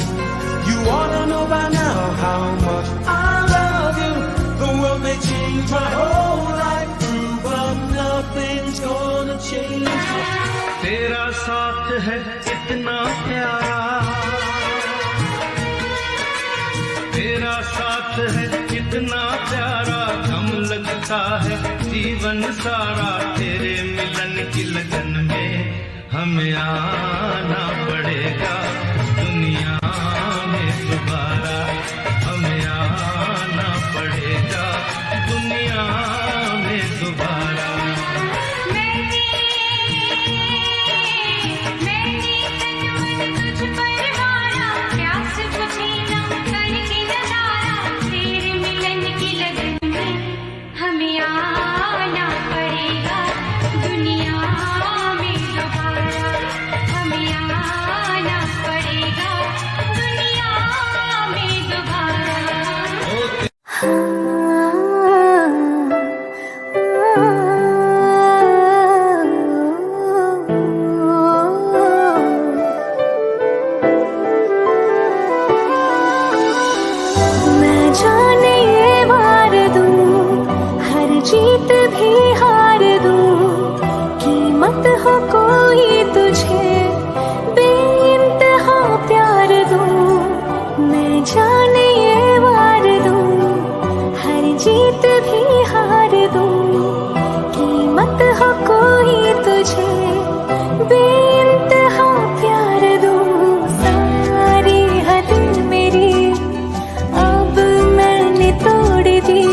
You ought to know by now how much I love you. The world may change my whole life through, but nothing's gonna change. तेरा साथ है इतना प्यारा, तेरा साथ है इतना प्यारा, गम लगता है जीवन सारा, तेरे मिलन की लगन में हमें आना पड़ेगा, दुनिया में दोबारा हमें आना पड़ेगा, दुनिया में दोबारा। हमें आना पड़ेगा, दुनिया में दोबारा, हमें आना पड़ेगा, दुनिया में दोबारा। मैं जाने ये वार दूं, हर जीत भी हार दूं, कीमत हो कोई तुझे बेइंतहा प्यार दूं, मैं जाने ये वार दूं, हर जीत भी हार दूं, कीमत हो कोई तुझे बेइंतहा प्यार दूं, सारी हद मेरी अब मैंने तोड़ दी,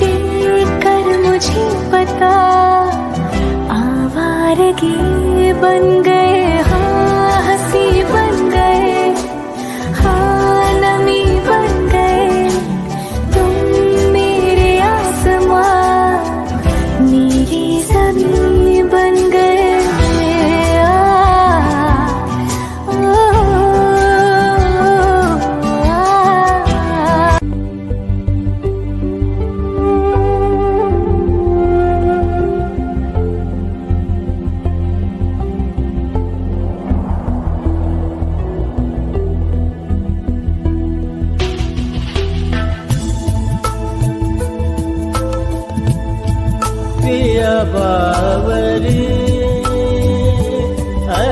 देख कर मुझे पता आवारगी बन गए, हाँ हंसी बन गए, हाँ नमी बन गए, तुम मेरे आसमां, मेरी ज़मीं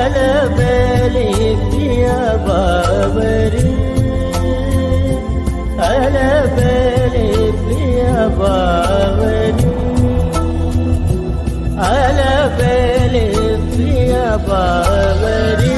अलबेली पिया बावरी अलबेली पिया बावरी अलबेली पिया बावरी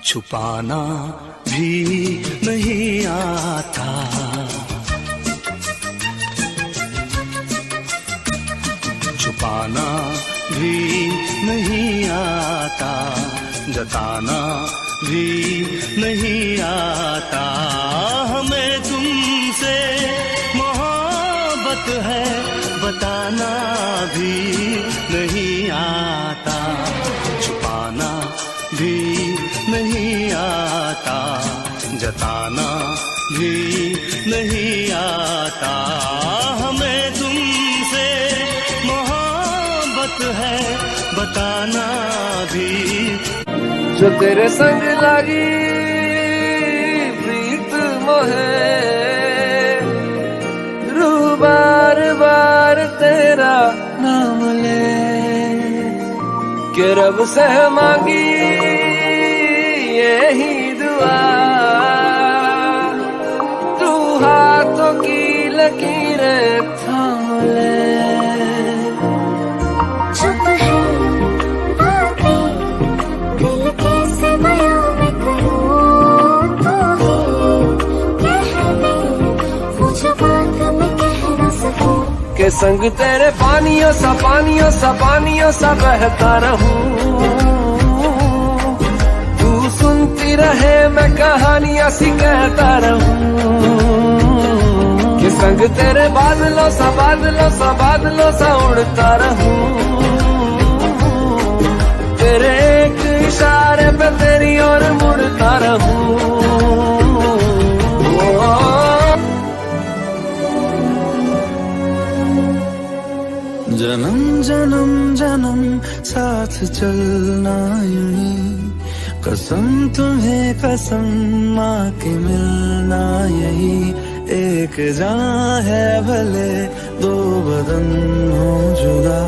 छुपाना भी नहीं आता छुपाना भी नहीं आता जताना भी नहीं आता हमें तुमसे मोहब्बत है बताना भी नहीं आता छुपाना भी नहीं आता जताना भी नहीं आता हमें तुमसे मोहब्बत है बताना भी जो तेरे संग लगी प्रीत मोहे रूह बार बार तेरा नाम ले के रब से मांगी यही दुआ तू हाथों की लकीरें थाम ले चुप है बातें दिल कैसे बयां मैं करूं तो ही कह दे वो जो बात मैं कह न सकूं के संग तेरे पानियों सा बहता रहूं सुनती रहे मैं कहानियां सी कहता रहूं कि संग तेरे बादलों सा उड़ता रहूं तेरे एक इशारे पे तेरी ओर मुड़ता रहूं जन्म जन्म जन्म साथ चलना यूं ही कसम तुम्हें कसम माँ के मिलना यही एक जान है भले दो बदन हो जुदा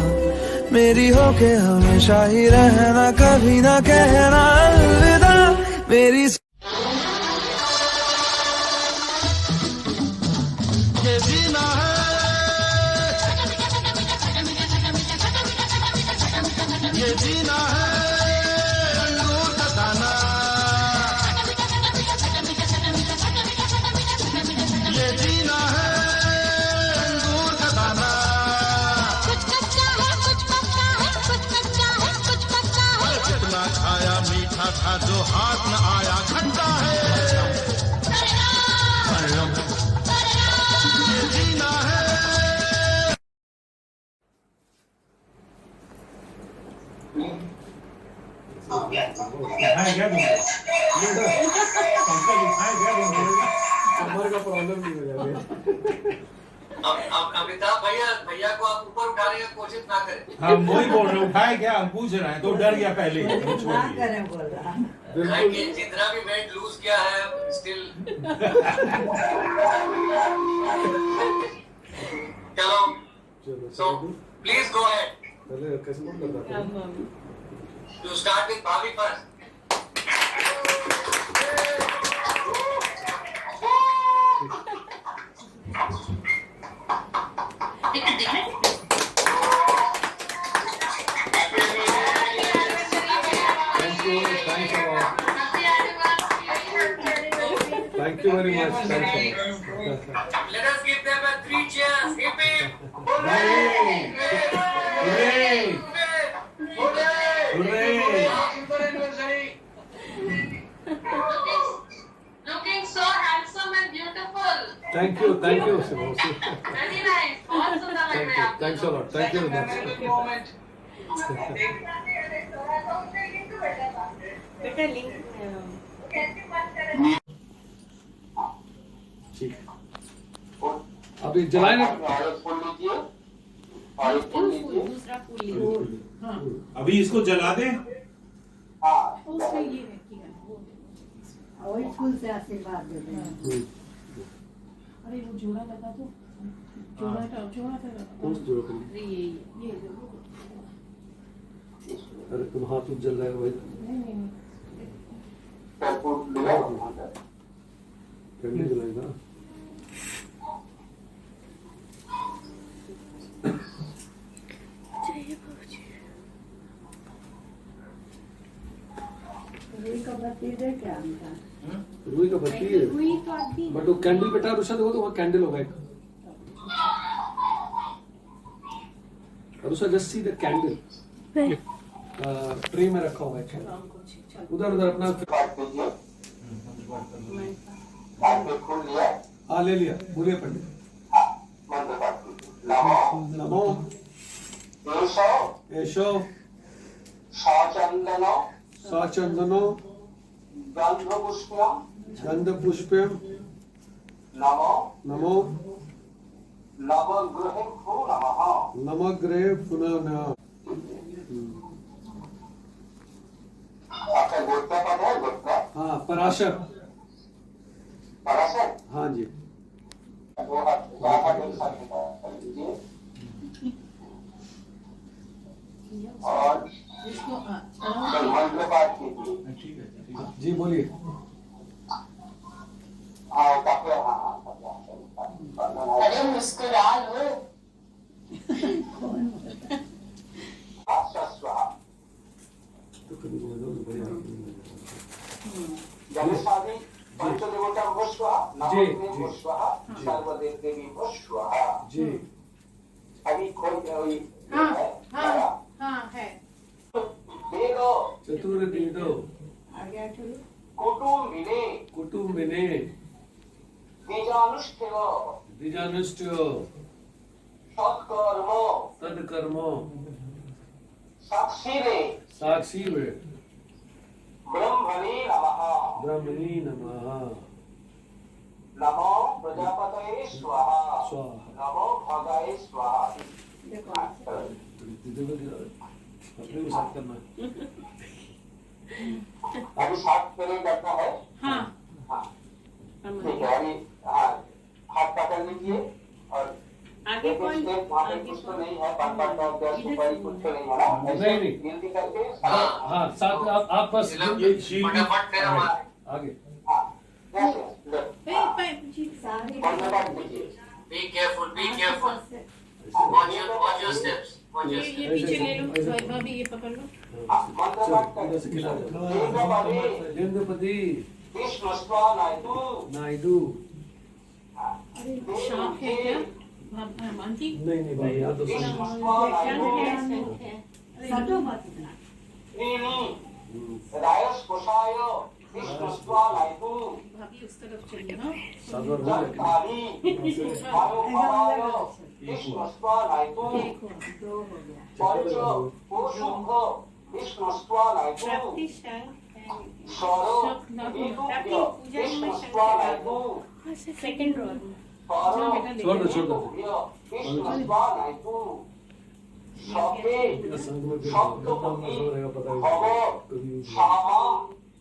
मेरी हो के हमेशा ही रहना कभी ना कहना अलविदा मेरी ये जीना है ये जीना है था जो हाथ न आया खट्टा है ये जीना है कमर का प्रॉब्लम नहीं हो जाएगा। अमिताभ भैया को आप ऊपर उठाने की कोशिश ना करें। हाँ वही बोल रहे उठाए क्या हम पूछ रहे हैं तो डर गया पहले जितना भी वेट लूज किया है स्टिल चलो so please go ahead to start with भाभी first Thank you very much. Thanks a lot. Let us give them a 3 cheers. Hip hip. Hooray! Hooray! Hooray! Looking so handsome and beautiful. Thank you. Very nice. बहुत सुंदर लग रहे हैं आप। Thanks a lot. Thank you very much. बेटा link ठीक अभी जलाए ना दूसरा फूल अभी इसको जला दें वही फूल से आशीर्वाद दे दें। अरे वो जोड़ा लगा तो जोड़ा ये अरे तुम हाथ जल रहे हो भाई कैंडल जलाएगा रुई का बत्ती दे क्या हमका? रुई का बत्ती है बट वो कैंडल बेटा रुषा देखो तो वहाँ कैंडल होगा एक रुषा just see the candle tray में रखा हुआ है उधर उधर अपना हाँ ले लिया बोलिए पंडित नमो एशो साचंदनो गंध पुष्पम नमो नवग्रह पुनः हाँ पराशर हाँ जी जी बोलिए अरे मुस्कुरा लो जी अभी कोई हाँ है चतुर्वेदो कुटुम्बिने द्विजानुष्ठ्यो तत्कर्म साक्षी ब्रह्मणे नमः ब्रह्मणी नमः नमो प्रजापतये स्वाहा स्वाहा नमो भगाय स्वाहा अपने को साफ करना अभी हाथ मेरे करना है। हाँ हाँ ठीक है, अभी हाँ हाथ पकड़ लीजिए और आगे कौन वहाँ पे कुछ तो नहीं है, 5-5 सुपारी कुछ तो नहीं है ना? नहीं, नहीं। गिनती करके हाँ साथ में आप बस ये शील आगे Be careful, be careful. Watch your steps. Watch your steps. ये पीछे ले लो भाभी, ये पकड़ लो। लिंगपति नायडू शॉप है क्या आंटी? नहीं भाई यार तो रायस कोशायो भाभी उस तरफ चलिए ना। सेकंड रो छोड़ दो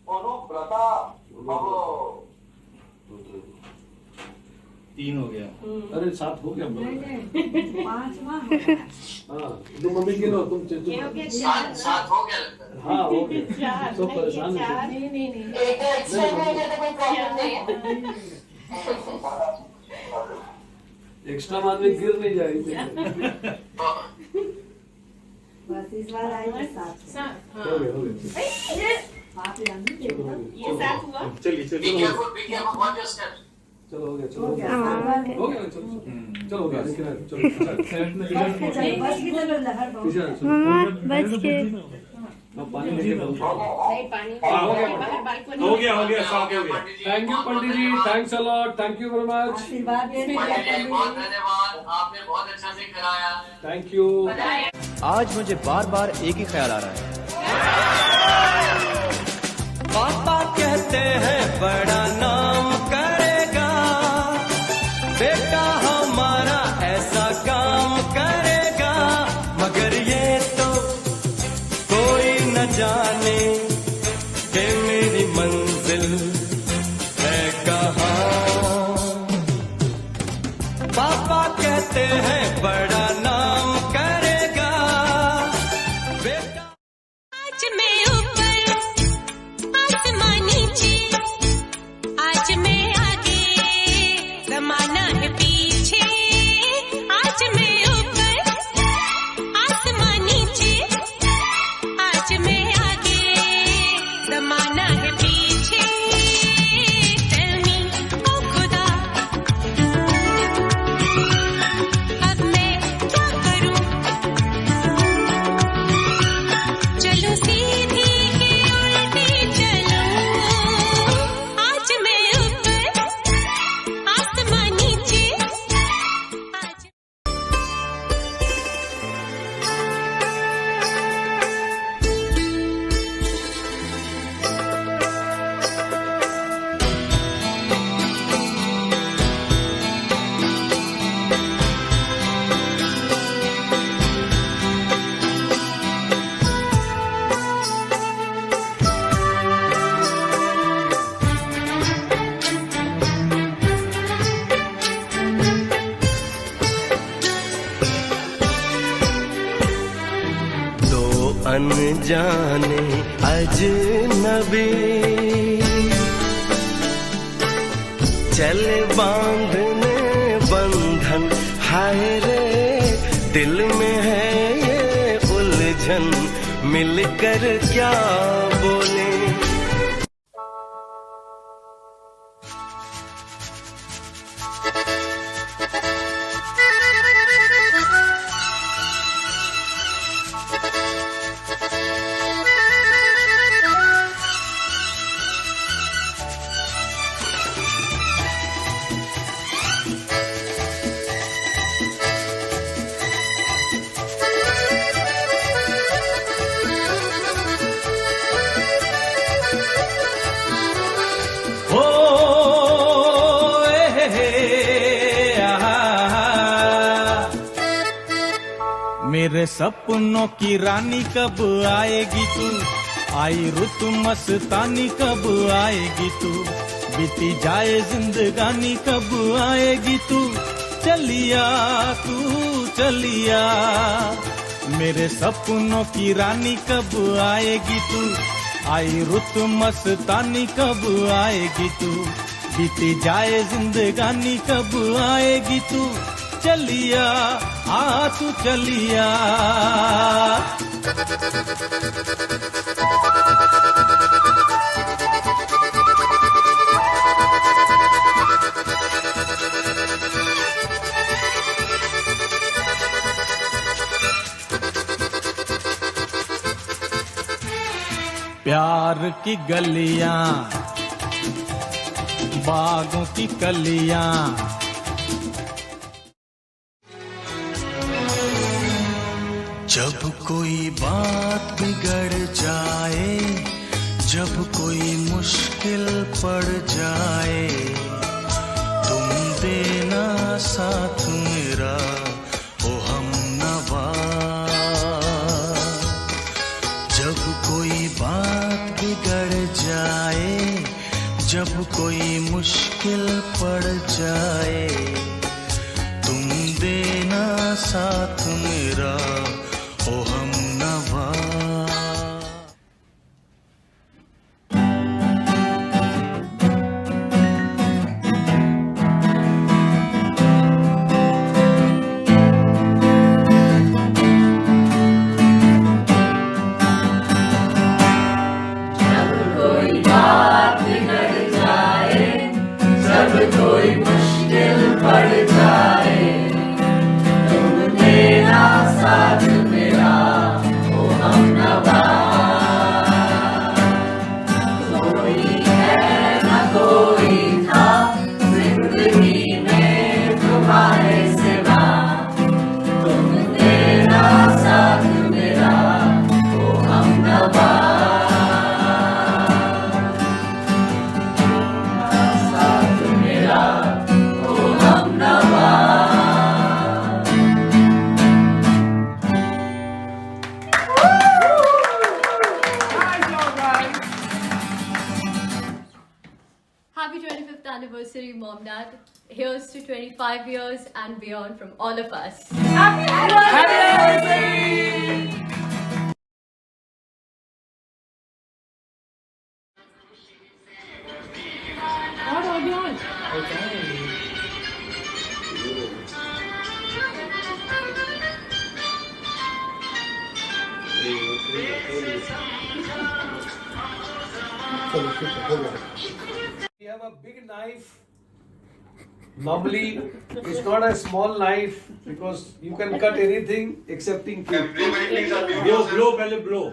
अनुव्रता 3 हो गया। अरे 7 हो गया। 5वां हाँ तुम मम्मी के लो, तुम 7 हो गया लगता है। हाँ हो गया। सब परेशान है। नहीं एक्स्ट्रा आदमी गिर नहीं जाएगी। बस इस बार आएगा 7 हो गया ये 7 हुआ। चलिए Be careful, watch your steps. चलो हो गया हो गया चलो हो गया बस की तरह लहर बहुत बच के पानी लेके नहीं पानी बाहर बालकनी हो गया 7 हो गया। Thank you Pandit ji, thanks a lot, thank you very much. आशीर्वाद देने पंडित जी बहुत धन्यवाद, आपने बहुत अच्छा से कराया। Thank you. आज मुझे बार बार एक ही ख्याल आ रहा है। पापा कहते हैं बड़ा नाम करेगा, बेटा हमारा ऐसा काम करेगा, मगर ये तो कोई न जाने कि मेरी मंजिल है कहाँ। पापा कहते हैं बड़ा नाम करेगा, बेटा आज मैं ऊपर आसमान नीचे, आज मैं आगे जमाना है पीछे, आज मैं ऊपर आसमान नीचे, आज मैं आगे जमाना है पीछे। Tell me, ओ खुदा, अब मैं क्या करूं? चलूं सीधी कि उल्टी चलूं? आज मैं ऊपर आसमान नीचे, आज दो अनजाने अजनबी चले बांधने बंधन, हाय रे दिल में है ये उलझन, मिलकर क्या बोले। हो मेरे सपनों की रानी कब आएगी तू, आई रुत मस्तानी कब आएगी तू, बीती जाए जिंदगानी कब आएगी तू, चलिया तू चलिया, मेरे सपनों की रानी कब आएगी तू, आई रुत मस्तानी कब आएगी तू, बीती जाए जिंदगानी कब आएगी तू, चलिया आ तू चलिया। प्यार की गलियां बागों की कलियां, जब कोई बात बिगड़ जाए, जब कोई मुश्किल पड़ जाए, तुम देना साथ मेरा ओ हमनवा। जब कोई बात बिगड़ जाए, जब कोई मुश्किल पड़ जाए, तुम देना साथ मेरा ओ हमनवा। Happy 25th anniversary, Mom, Dad. Here's to 25 years and beyond from all of us. Happy anniversary! We have a big knife. Normally, it's not a small knife because you can cut anything excepting cake. Blow, पहले blow.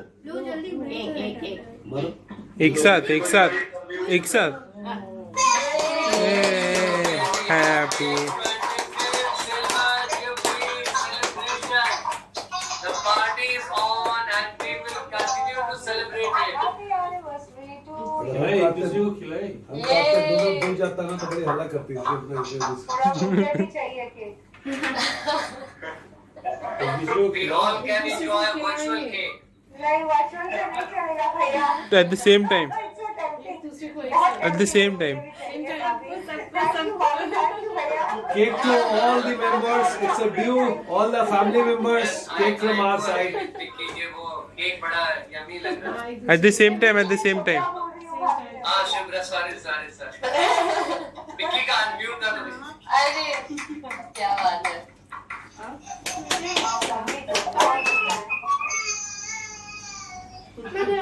एक साथ happy The party is on and we will continue to celebrate it. हम आपके दोनों भूल जाता ना तो बड़ी हल्ला करती है We all can enjoy a virtual cake. at the same time Cake to all the members. It's a due. All the family members. Cake from our side. Cake बड़ा yummy लग रहा है. at the same time हाँ Shubhra sorry. Vicky का unmute कर दो. अरे क्या बात है. मैंने